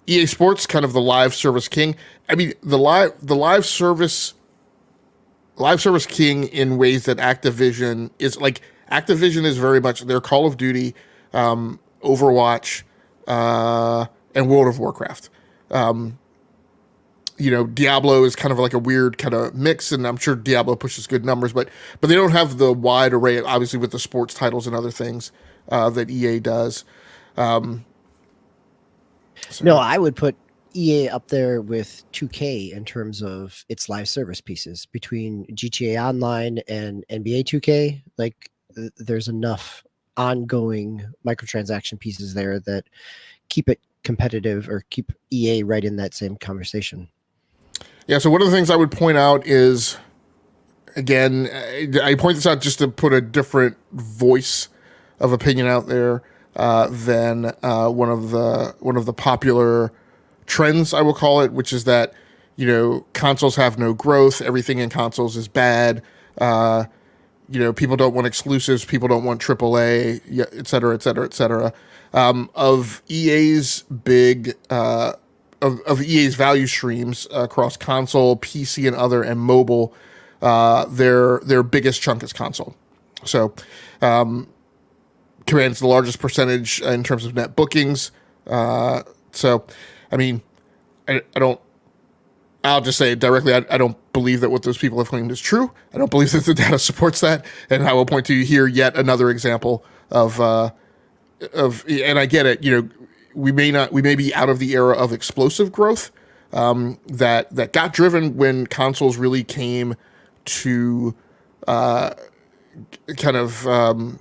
EA Sports, kind of the live service king. I mean, the live service king in ways that Activision is like. Activision is very much their Call of Duty, Overwatch, and World of Warcraft. Diablo is kind of like a weird kind of mix, and I'm sure Diablo pushes good numbers, but they don't have the wide array, obviously, with the sports titles and other things that EA does. No, I would put EA up there with 2K in terms of its live service pieces between GTA Online and NBA 2K. Like, there's enough ongoing microtransaction pieces there that keep it competitive or keep EA right in that same conversation. Yeah, so one of the things I would point out is, again, I point this out just to put a different voice of opinion out there than one of the popular trends, I will call it, which is that consoles have no growth, everything in consoles is bad. People don't want exclusives, people don't want AAA, et cetera, et cetera, et cetera. Of EA's of EA's value streams across console, PC, and other, and mobile, their biggest chunk is console. So, commands the largest percentage in terms of net bookings. So, I mean, I don't. I'll just say it directly, I don't believe that what those people have claimed is true. I don't believe that the data supports that. And I will point to you here yet another example of, and I get it, we may be out of the era of explosive growth that got driven when consoles really came to kind of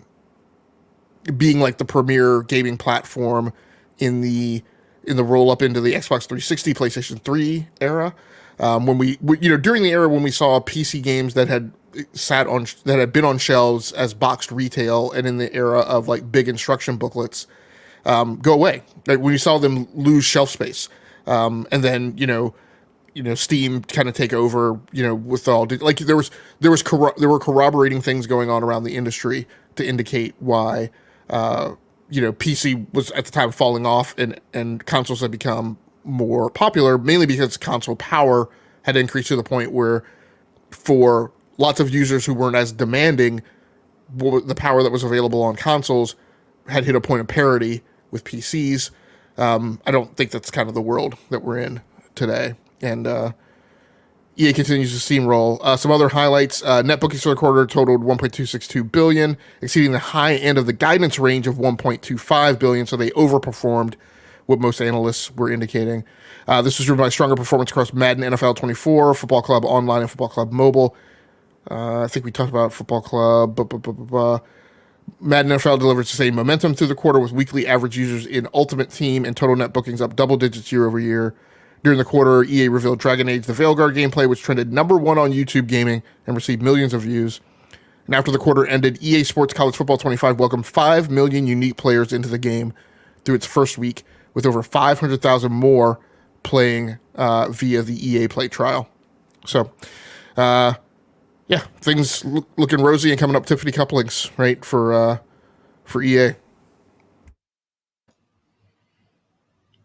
being like the premier gaming platform in the roll up into the Xbox 360, PlayStation 3 era. When we during the era when we saw PC games that had been on shelves as boxed retail, and in the era of like big instruction booklets, go away. Like when you saw them lose shelf space, and then Steam kind of take over, with all like there were corroborating things going on around the industry to indicate why PC was at the time falling off and consoles had become more popular, mainly because console power had increased to the point where for lots of users who weren't as demanding, the power that was available on consoles had hit a point of parity with PCs. I don't think that's kind of the world that we're in today. And EA continues to steamroll. Some other highlights: net bookings for the quarter totaled 1.262 billion, exceeding the high end of the guidance range of 1.25 billion. So they overperformed what most analysts were indicating. This was driven by stronger performance across Madden, NFL 24, Football Club Online, and Football Club Mobile. I think we talked about Football Club. Madden NFL delivered sustained momentum through the quarter with weekly average users in Ultimate Team and total net bookings up double digits year over year. During the quarter, EA revealed Dragon Age: The Veilguard gameplay, which trended #1 on YouTube Gaming and received millions of views. And after the quarter ended, EA Sports College Football 25 welcomed 5 million unique players into the game through its first week, with over 500,000 more playing via the EA Play trial. So, things looking rosy and coming up Tiffany couplings, right, for EA.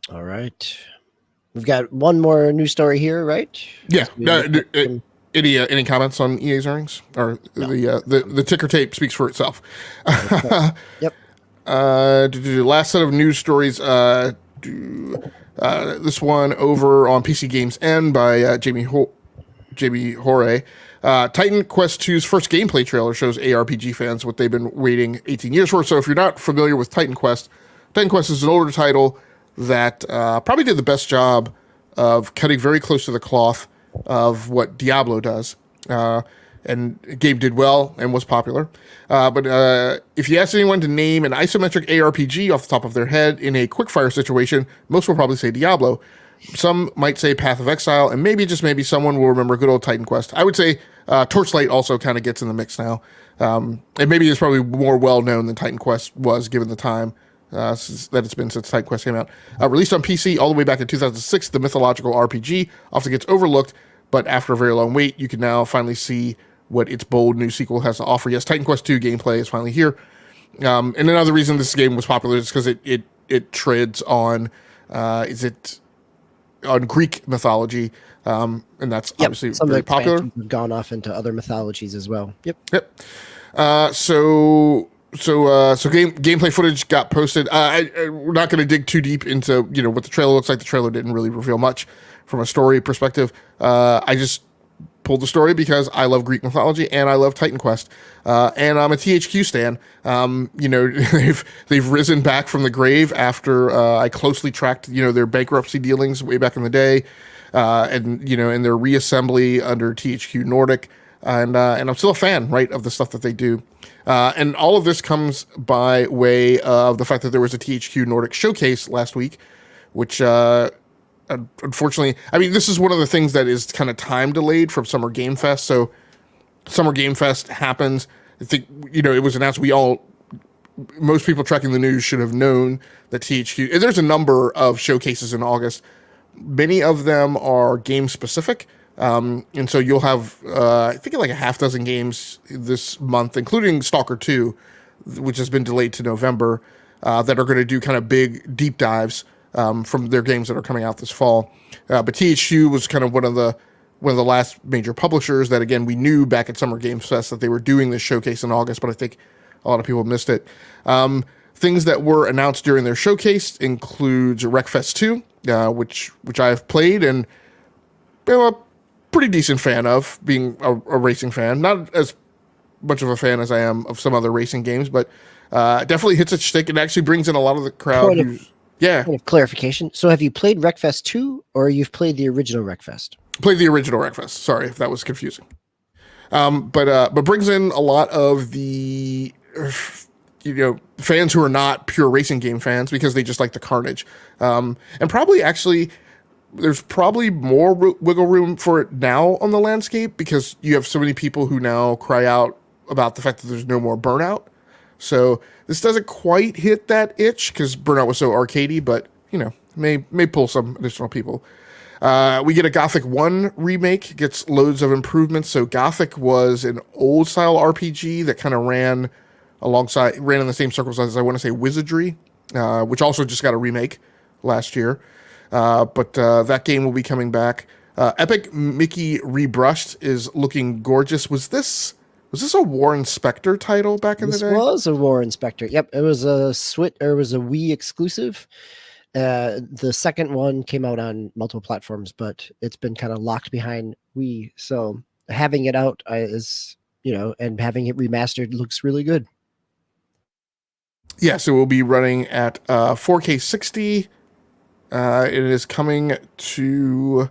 All right. We've got one more news story here, right? Yeah. Any comments on EA's earnings? Or no. The ticker tape speaks for itself. Yep. Last set of news stories. This one over on PC Games N by Jamie Horay. Titan Quest 2's first gameplay trailer shows ARPG fans what they've been waiting 18 years for. So if you're not familiar with Titan Quest is an older title that probably did the best job of cutting very close to the cloth of what Diablo does. And Gabe did well and was popular. But if you ask anyone to name an isometric ARPG off the top of their head in a quickfire situation, most will probably say Diablo. Some might say Path of Exile, and maybe, just maybe, someone will remember good old Titan Quest. I would say Torchlight also kind of gets in the mix now. And maybe it's probably more well-known than Titan Quest was, given the time that it's been since Titan Quest came out. Released on PC all the way back in 2006, the mythological RPG often gets overlooked, but after a very long wait, you can now finally see what its bold new sequel has to offer. Yes, Titan Quest 2 gameplay is finally here. And another reason this game was popular is because it treads on, on Greek mythology, and that's obviously some very of the popular. Have gone off into other mythologies as well. Yep. So gameplay footage got posted. We're not going to dig too deep into what the trailer looks like. The trailer didn't really reveal much from a story perspective. I just pulled the story because I love Greek mythology and I love Titan Quest, and I'm a THQ stan. They've risen back from the grave after I closely tracked their bankruptcy dealings way back in the day, and their reassembly under THQ Nordic, and I'm still a fan, right, of the stuff that they do. And all of this comes by way of the fact that there was a THQ Nordic showcase last week, which unfortunately, I mean, this is one of the things that is kind of time delayed from Summer Game Fest. So Summer Game Fest happens. I think, it was announced. Most people tracking the news should have known that THQ, and there's a number of showcases in August. Many of them are game specific. And so you'll have, I think like a half dozen games this month, including Stalker 2, which has been delayed to November, that are going to do kind of big deep dives from their games that are coming out this fall. But THQ was kind of one of the last major publishers that, again, we knew back at Summer Games Fest that they were doing this showcase in August, but I think a lot of people missed it. Things that were announced during their showcase includes Wreckfest 2, which I've played and been a pretty decent fan of, being a racing fan. Not as much of a fan as I am of some other racing games, but definitely hits its shtick and actually brings in a lot of the crowd. Point of clarification. So have you played Wreckfest 2 or you've played the original Wreckfest? Played the original Wreckfest. Sorry if that was confusing. But brings in a lot of the fans who are not pure racing game fans because they just like the carnage. And probably actually there's probably more wiggle room for it now on the landscape because you have so many people who now cry out about the fact that there's no more Burnout, So this doesn't quite hit that itch because Burnout was so arcadey, but may pull some additional people. We get a Gothic 1 remake, gets loads of improvements. So Gothic was an old style RPG that kind of ran in the same circles as, I want to say, Wizardry, which also just got a remake last year. But that game will be coming back. Epic Mickey Rebrushed is looking gorgeous. Was this a Warren Spector title back in the day? This was a Warren Spector. Yep, it was a Wii exclusive. The second one came out on multiple platforms, but it's been kind of locked behind Wii. So having it out and having it remastered looks really good. Yeah, so we'll be running at 4K 60. It is coming to...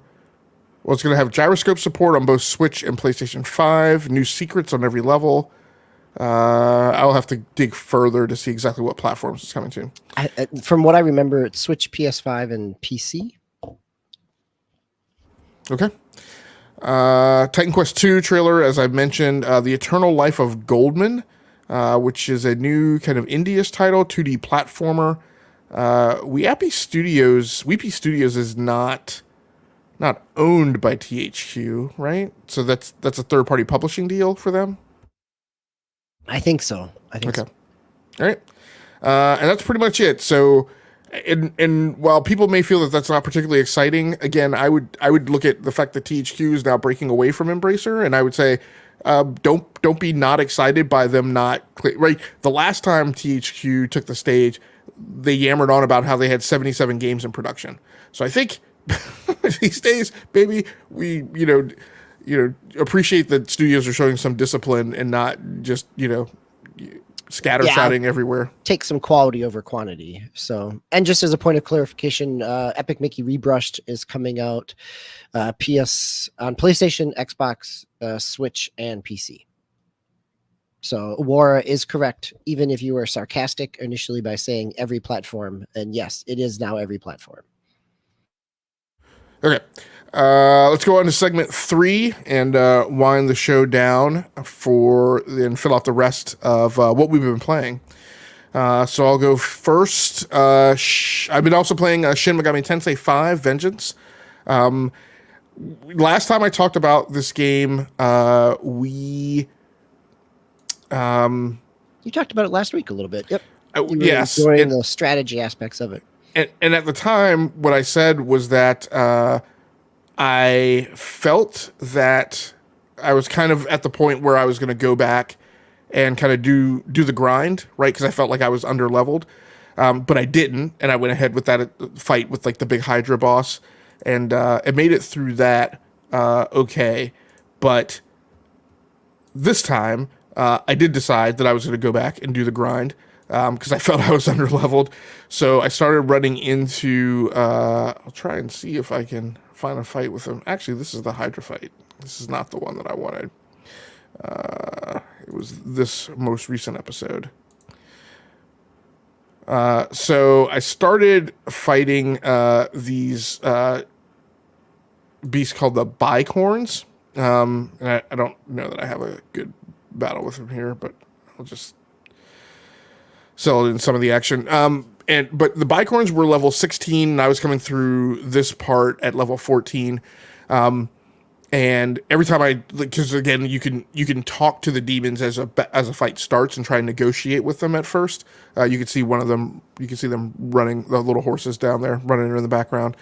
Well, it's going to have gyroscope support on both Switch and PlayStation 5, new secrets on every level. I'll have to dig further to see exactly what platforms it's coming to. From what I remember, it's Switch, PS5, and PC. Okay. Titan Quest 2 trailer, as I mentioned, The Eternal Life of Goldman, which is a new kind of indie-ish title, 2D platformer. Weepy Studios is not owned by THQ, right? So that's a third-party publishing deal for them? I think so. Okay. All right. And that's pretty much it. So, and while people may feel that that's not particularly exciting, again, I would look at the fact that THQ is now breaking away from Embracer, and I would say, don't be not excited by them not right. The last time THQ took the stage, they yammered on about how they had 77 games in production. So I think these days, maybe we appreciate that studios are showing some discipline and not just scattershotting everywhere. Take some quality over quantity. So, and just as a point of clarification, Epic Mickey Rebrushed is coming out on PlayStation, Xbox, Switch, and PC. So Wara is correct, even if you were sarcastic initially by saying every platform. And yes, it is now every platform. Okay. Let's go on to segment 3 and wind the show down and fill out the rest of what we've been playing. So I'll go first. I've been also playing Shin Megami Tensei 5 Vengeance. Last time I talked about this game, you talked about it last week a little bit. Yep. Yes. Enjoying the strategy aspects of it. And at the time, what I said was that I felt that I was kind of at the point where I was going to go back and kind of do the grind, right? Because I felt like I was under-leveled. But I didn't, and I went ahead with that fight with like the big Hydra boss, and it made it through that okay. But this time, I did decide that I was going to go back and do the grind. Because I felt I was under-leveled. So I started running into... I'll try and see if I can find a fight with him. Actually, this is the Hydra fight. This is not the one that I wanted. It was this most recent episode. So I started fighting these beasts called the Bicorns. And I don't know that I have a good battle with him here, but I'll just... sell it in some of the action. But the Bicorns were level 16, and I was coming through this part at level 14. And every time because again, you can talk to the demons as a fight starts and try and negotiate with them at first. You can see one of them, you can see them running, the little horses down there, running in the background.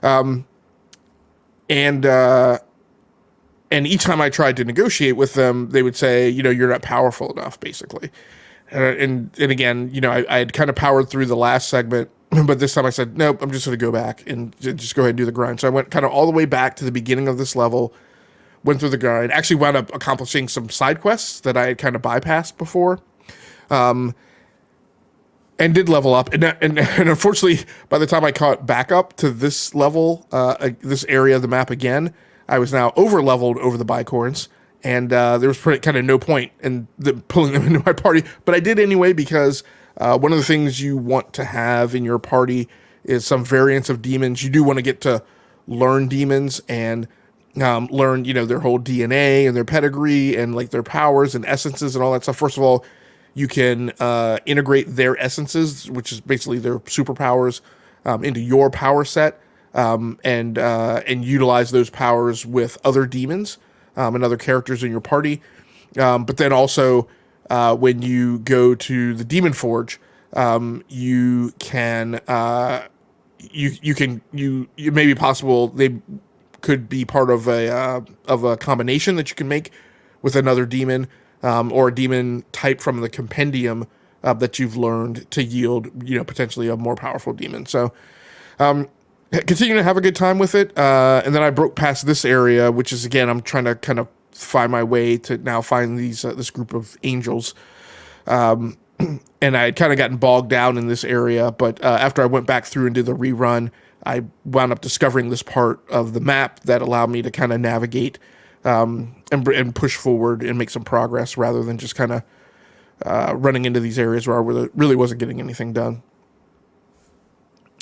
And each time I tried to negotiate with them, they would say, you're not powerful enough, basically. And again, I had kind of powered through the last segment, but this time I said, nope, I'm just going to go back and just go ahead and do the grind. So I went kind of all the way back to the beginning of this level, went through the grind, actually wound up accomplishing some side quests that I had kind of bypassed before, and did level up. And unfortunately, by the time I caught back up to this level, this area of the map again, I was now over-leveled over the Bicorns. And there was kind of no point in pulling them into my party. But I did anyway because one of the things you want to have in your party is some variants of demons. You do want to get to learn demons and learn, their whole DNA and their pedigree and like their powers and essences and all that stuff. First of all, You can integrate their essences, which is basically their superpowers, into your power set, and utilize those powers with other demons and other characters in your party. But then also, when you go to the Demon Forge, you can you may be possible they could be part of a combination that you can make with another demon, or a demon type from the compendium that you've learned to yield, potentially a more powerful demon. So continue to have a good time with it. And then I broke past this area, which is, again, I'm trying to kind of find my way to now find this group of angels. And I had kind of gotten bogged down in this area, but after I went back through and did the rerun, I wound up discovering this part of the map that allowed me to kind of navigate and push forward and make some progress, rather than just kind of running into these areas where I really wasn't getting anything done.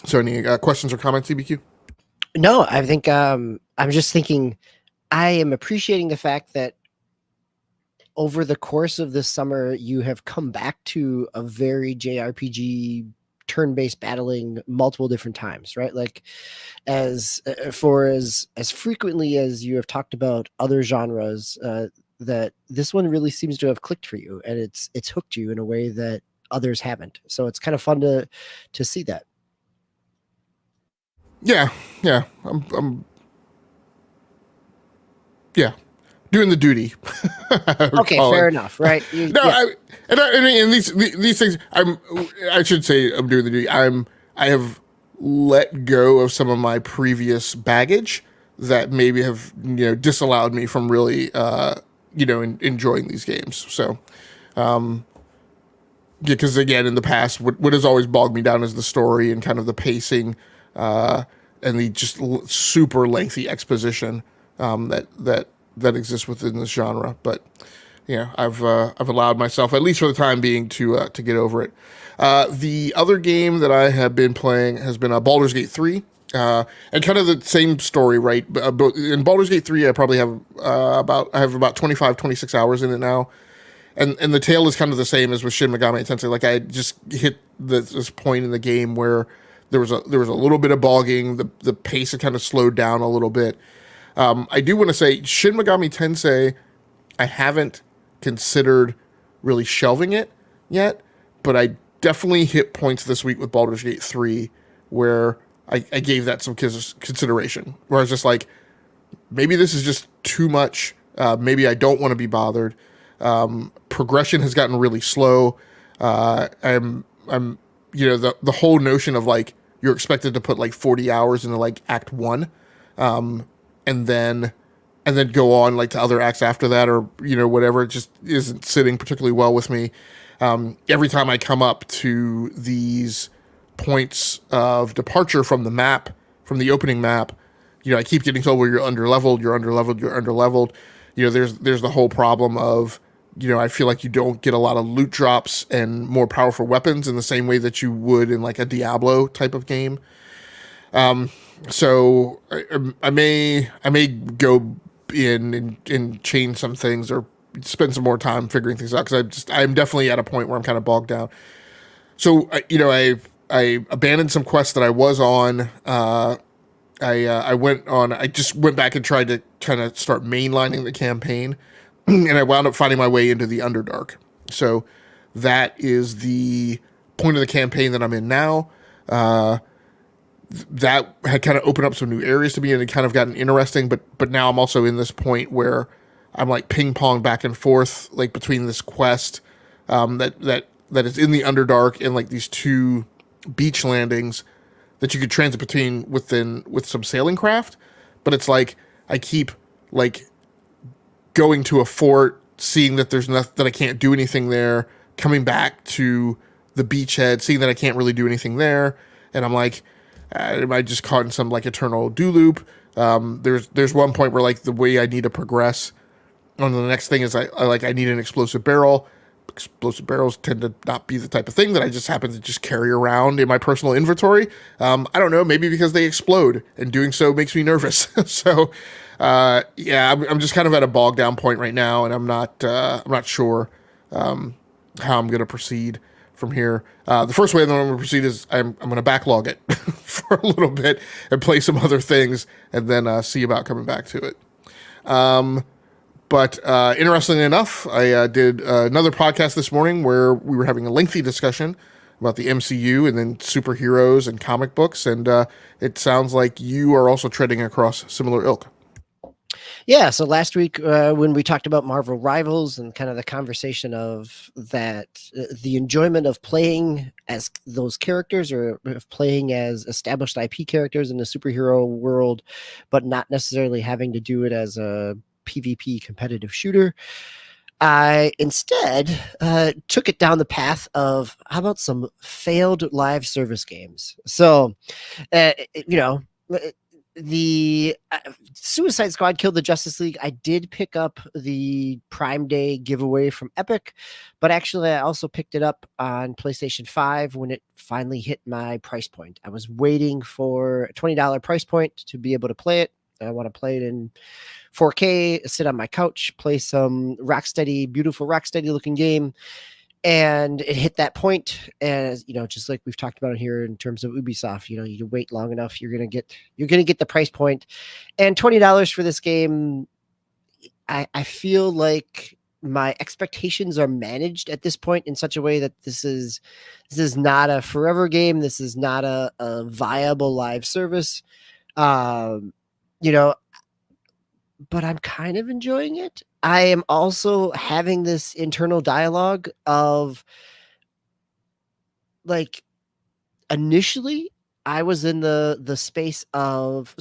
So any questions or comments, CBQ? No, I think I'm just thinking I am appreciating the fact that over the course of this summer, you have come back to a very JRPG turn-based battling multiple different times, right? Like as frequently as you have talked about other genres, that this one really seems to have clicked for you, and it's hooked you in a way that others haven't. So it's kind of fun to see that. Yeah. I'm doing the duty. Okay, fair enough, right? No, yeah. And these things, I should say I'm doing the duty. I have let go of some of my previous baggage that maybe have disallowed me from really enjoying these games. So, because again, in the past, what has always bogged me down is the story and kind of the pacing, and the just super lengthy exposition that exists within this genre. But I've allowed myself, at least for the time being, to get over it. The other game that I have been playing has been Baldur's Gate 3, and kind of the same story, right? But in Baldur's Gate 3, I probably have about 25, 26 hours in it now. And the tale is kind of the same as with Shin Megami Tensei. Like, I just hit this point in the game where there was a little bit of bogging. The pace had kind of slowed down a little bit. I do want to say Shin Megami Tensei, I haven't considered really shelving it yet, but I definitely hit points this week with Baldur's Gate 3 where I gave that some consideration, where I was just like, maybe this is just too much. Maybe I don't want to be bothered. Progression has gotten really slow. I'm the whole notion of like you're expected to put like 40 hours into like Act 1, and then go on like to other acts after that, or whatever. It just isn't sitting particularly well with me. Every time I come up to these points of departure from the map, from the opening map, I keep getting told, well, you're underleveled. There's the whole problem of, I feel like you don't get a lot of loot drops and more powerful weapons in the same way that you would in like a Diablo type of game. So I may go in and change some things or spend some more time figuring things out, because I'm definitely at a point where I'm kind of bogged down. So I abandoned some quests that I was on. I just went back and tried to kind of start mainlining the campaign, and I wound up finding my way into the Underdark. So that is the point of the campaign that I'm in now. That had kind of opened up some new areas to me, and it kind of gotten interesting. But now I'm also in this point where I'm like ping pong back and forth, like between this quest that is in the Underdark and like these two beach landings that you could transit between with some sailing craft. But it's like I keep like going to a fort, seeing that there's nothing, that I can't do anything there, coming back to the beachhead, seeing that I can't really do anything there, and I'm like, am I just caught in some like eternal do loop? There's one point where like the way I need to progress on the next thing is I need an explosive barrel. Explosive barrels tend to not be the type of thing that I just happen to just carry around in my personal inventory. I don't know, maybe because they explode, and doing so makes me nervous. So, I'm just kind of at a bogged down point right now, and I'm not sure how I'm going to proceed from here. The first way that I'm going to proceed is I'm going to backlog it for a little bit and play some other things, and then see about coming back to it. But interestingly enough, I did another podcast this morning where we were having a lengthy discussion about the MCU and then superheroes and comic books, and it sounds like you are also treading across similar ilk. Yeah, so last week when we talked about Marvel Rivals and kind of the conversation of that, the enjoyment of playing as those characters or of playing as established IP characters in the superhero world, but not necessarily having to do it as a PvP competitive shooter. I instead took it down the path of how about some failed live service games? So, you know, the Suicide Squad killed the Justice League. I did pick up the Prime Day giveaway from Epic, but actually I also picked it up on PlayStation 5 when it finally hit my price point. I was waiting for a $20 price point to be able to play it. I want to play it in 4K, sit on my couch, play some Rocksteady, beautiful Rocksteady looking game. And it hit that point, as you know, just like we've talked about it here in terms of Ubisoft. You know, you wait long enough, you're gonna get the price point, and $20 for this game. I feel like my expectations are managed at this point in such a way that this is not a forever game. This is not a viable live service. You know, but I'm kind of enjoying it. I am also having this internal dialogue of like initially I was in the space of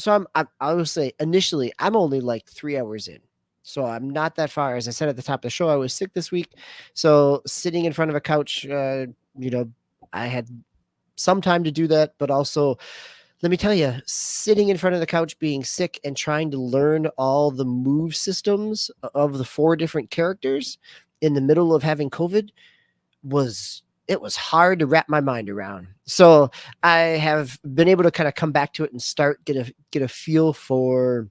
I would say initially I'm only like 3 hours in. So I'm not that far. As I said at the top of the show, I was sick this week. So sitting in front of a couch, you know, I had some time to do that, but also let me tell you, sitting in front of the couch, being sick and trying to learn all the move systems of the 4 different characters in the middle of having COVID was hard to wrap my mind around. So I have been able to kind of come back to it and start get a feel for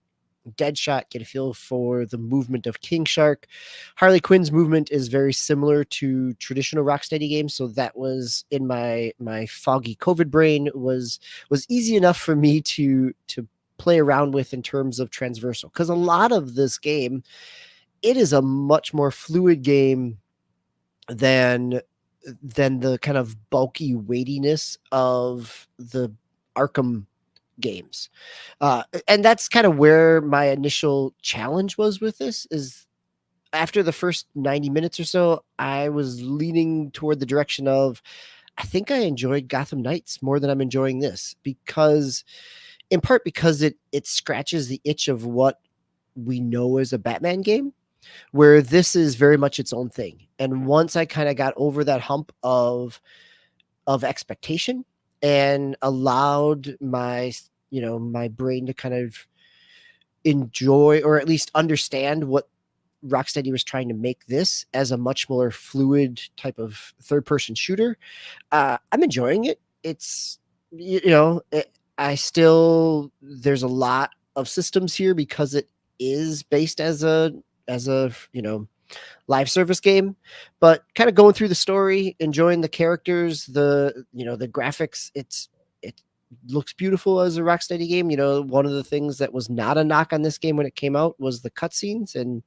Deadshot, get a feel for the movement of King Shark. Harley Quinn's movement is very similar to traditional Rocksteady games, so that was in my foggy COVID brain was easy enough for me to play around with in terms of transversal. Because a lot of this game, it is a much more fluid game than the kind of bulky weightiness of the Arkham games. And that's kind of where my initial challenge was with this is after the first 90 minutes or so, I was leaning toward the direction of, I think I enjoyed Gotham Knights more than I'm enjoying this because in part because it scratches the itch of what we know as a Batman game, where this is very much its own thing. And once I kind of got over that hump of expectation and allowed my my brain to kind of enjoy or at least understand what Rocksteady was trying to make this as a much more fluid type of third person shooter, I'm enjoying it. It's I still there's a lot of systems here because it is based as a live service game, but kind of going through the story, enjoying the characters, the graphics. It looks beautiful as a Rocksteady game. You know, one of the things that was not a knock on this game when it came out was the cutscenes, and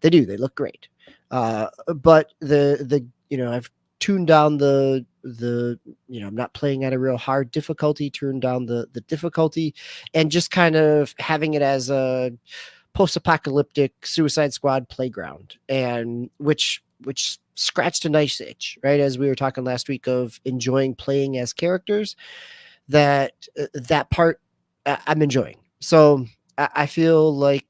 they look great. But I've tuned down the I'm not playing at a real hard difficulty, turned down the difficulty, and just kind of having it as a post-apocalyptic Suicide Squad playground, and which scratched a nice itch, right? As we were talking last week of enjoying playing as characters, that part I'm enjoying. So I feel like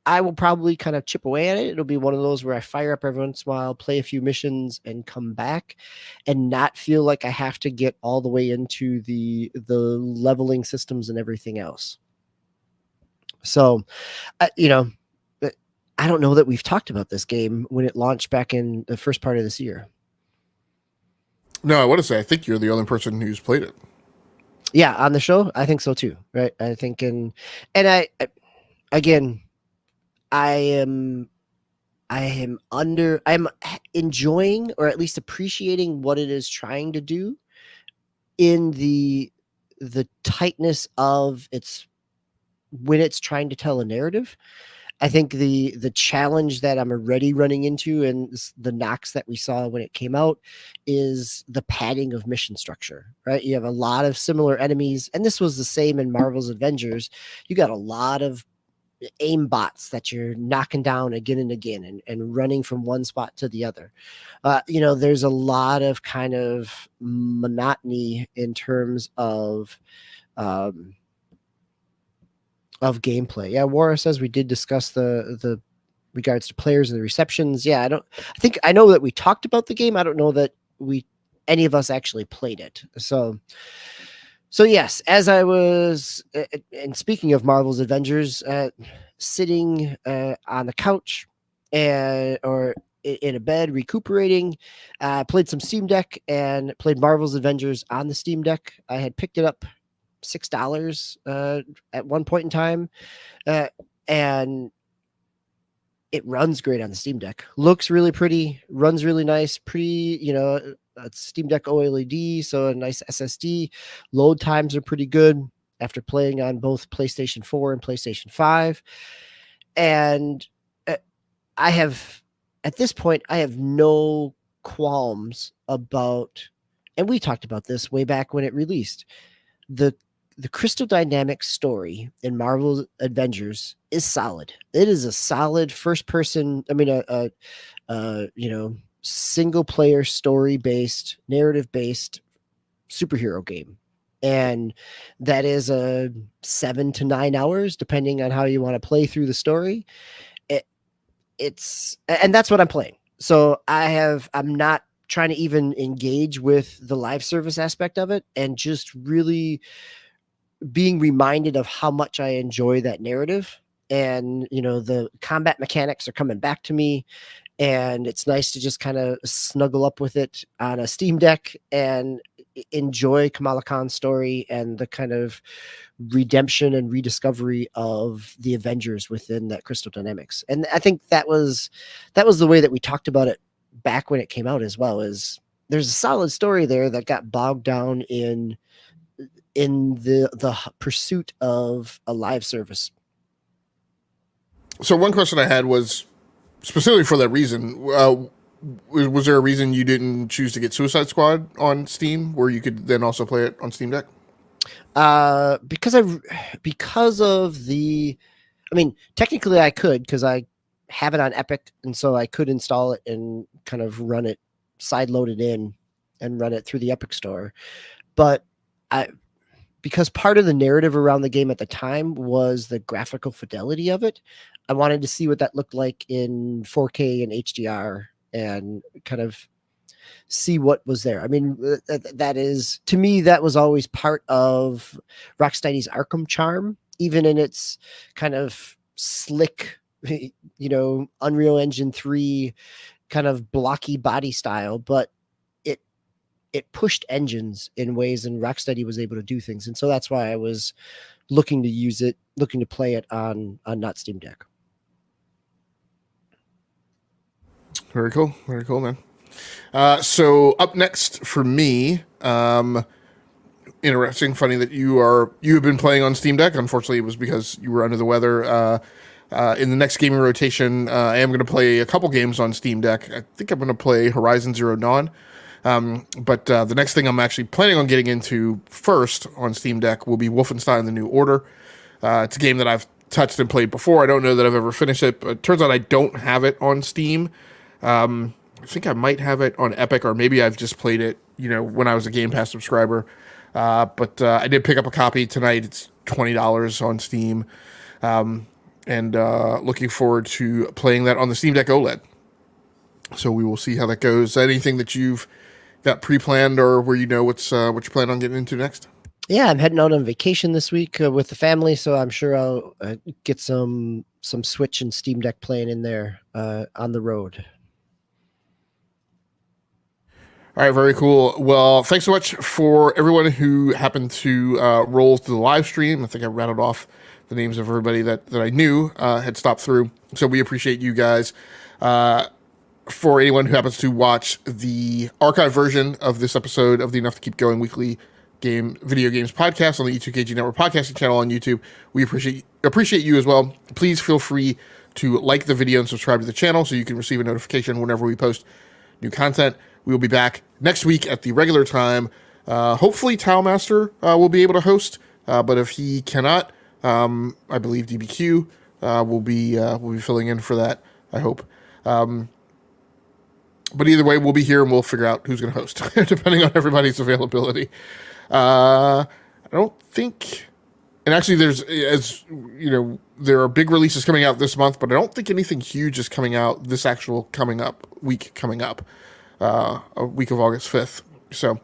I will probably kind of chip away at it. It'll be one of those where I fire up every once in a while, play a few missions, and come back, and not feel like I have to get all the way into the leveling systems and everything else. So, I don't know that we've talked about this game when it launched back in the first part of this year. No, I want to say I think you're the only person who's played it. Yeah, on the show, I think so too. Right? I think, and I again, I am I'm enjoying, or at least appreciating, what it is trying to do in the tightness of its when it's trying to tell a narrative. I think the challenge that I'm already running into, and the knocks that we saw when it came out, is the padding of mission structure, right? You have a lot of similar enemies, and this was the same in Marvel's Avengers. You got a lot of aim bots that you're knocking down again and again, and running from one spot to the other. There's a lot of kind of monotony in terms of gameplay. Yeah, Wara says we did discuss the regards to players and the receptions. Yeah, I know that we talked about the game. I don't know that any of us actually played it. So yes, as I was, and speaking of Marvel's Avengers, sitting on the couch or in a bed recuperating, played some Steam Deck and played Marvel's Avengers on the Steam Deck. I had picked it up $6 at one point in time, and it runs great on the Steam Deck. Looks really pretty, runs really nice. Steam Deck OLED, so a nice SSD. Load times are pretty good after playing on both PlayStation 4 and PlayStation 5. And at this point, I have no qualms about, and we talked about this way back when it released, the Crystal Dynamics story in Marvel's Avengers is solid. It is a solid first person. Single player story based, narrative based superhero game. And that is a 7 to 9 hours, depending on how you want to play through the story. And that's what I'm playing. So I'm not trying to even engage with the live service aspect of it, and just really being reminded of how much I enjoy that narrative. And, the combat mechanics are coming back to me, and it's nice to just kind of snuggle up with it on a Steam Deck and enjoy Kamala Khan's story and the kind of redemption and rediscovery of the Avengers within that Crystal Dynamics. And I think that was the way that we talked about it back when it came out as well. Is there's a solid story there that got bogged down in the pursuit of a live service. So one question I had was specifically for that reason. Was there a reason you didn't choose to get Suicide Squad on Steam, where you could then also play it on Steam Deck? Because of the, technically I could, because I have it on Epic, and so I could install it and kind of run it, side load it in, and run it through the Epic Store. But because part of the narrative around the game at the time was the graphical fidelity of it, I wanted to see what that looked like in 4K and HDR, and kind of see what was there. That is, to me, that was always part of Rocksteady's Arkham charm, even in its kind of slick, Unreal Engine 3 kind of blocky body style, but it pushed engines in ways, and Rocksteady was able to do things. And so that's why I was looking to play it on not Steam Deck. Very cool, man. So up next for me, interesting, funny that you have been playing on Steam Deck. Unfortunately, it was because you were under the weather. In the next gaming rotation, I am going to play a couple games on Steam Deck. I think I'm going to play Horizon Zero Dawn. But the next thing I'm actually planning on getting into first on Steam Deck will be Wolfenstein: The New Order. It's a game that I've touched and played before. I don't know that I've ever finished it, but it turns out I don't have it on Steam. I think I might have it on Epic, or maybe I've just played it, when I was a Game Pass subscriber. But I did pick up a copy tonight. It's $20 on Steam. And looking forward to playing that on the Steam Deck OLED. So we will see how that goes. Anything that you've got pre-planned, or where what you plan on getting into next? Yeah, I'm heading out on vacation this week with the family, so I'm sure I'll get some Switch and Steam Deck playing in there on the road. All right, very cool. Well, thanks so much for everyone who happened to roll through the live stream. I think I rattled off the names of everybody that I knew had stopped through. So we appreciate you guys. For anyone who happens to watch the archive version of this episode of the Enough to Keep Going weekly video games podcast on the E2KG Network podcasting channel on YouTube, we appreciate you as well. Please feel free to like the video and subscribe to the channel so you can receive a notification whenever we post new content. We will be back next week at the regular time. Hopefully Towmaster will be able to host, but if he cannot, I believe DBQ will be filling in for that, I hope. But either way, we'll be here and we'll figure out who's going to host, depending on everybody's availability. I don't think... And actually, there are big releases coming out this month, but I don't think anything huge is coming out this actual week coming up, a week of August 5th. So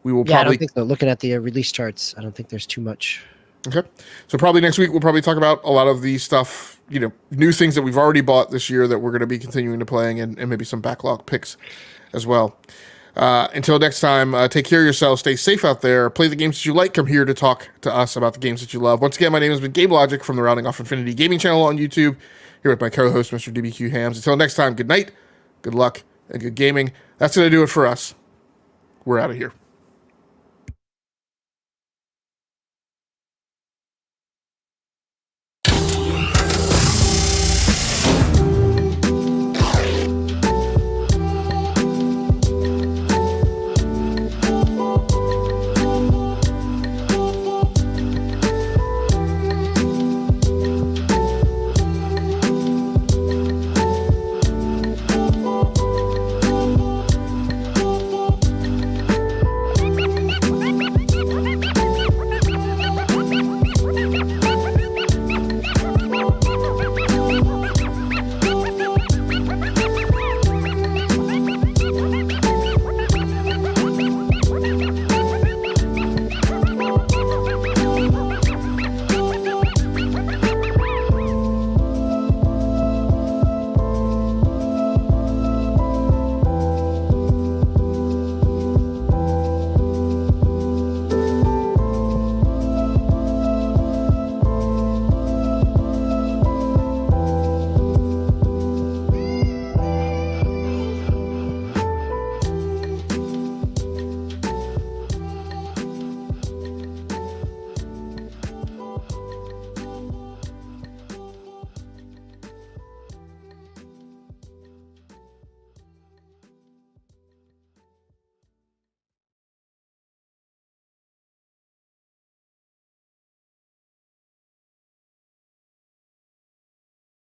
we will probably... I don't think so. Looking at the release charts, I don't think there's too much. Okay. So probably next week, we'll probably talk about a lot of the stuff, new things that we've already bought this year that we're going to be continuing to playing and maybe some backlog picks as well. Until next time, take care of yourselves, stay safe out there, play the games that you like, come here to talk to us about the games that you love. Once again, my name has been GameLogIQ from the Rounding Off Infinity Gaming channel on YouTube, here with my co-host, Mr. DBQ Hams. Until next time, good night, good luck, and good gaming. That's going to do it for us. We're out of here.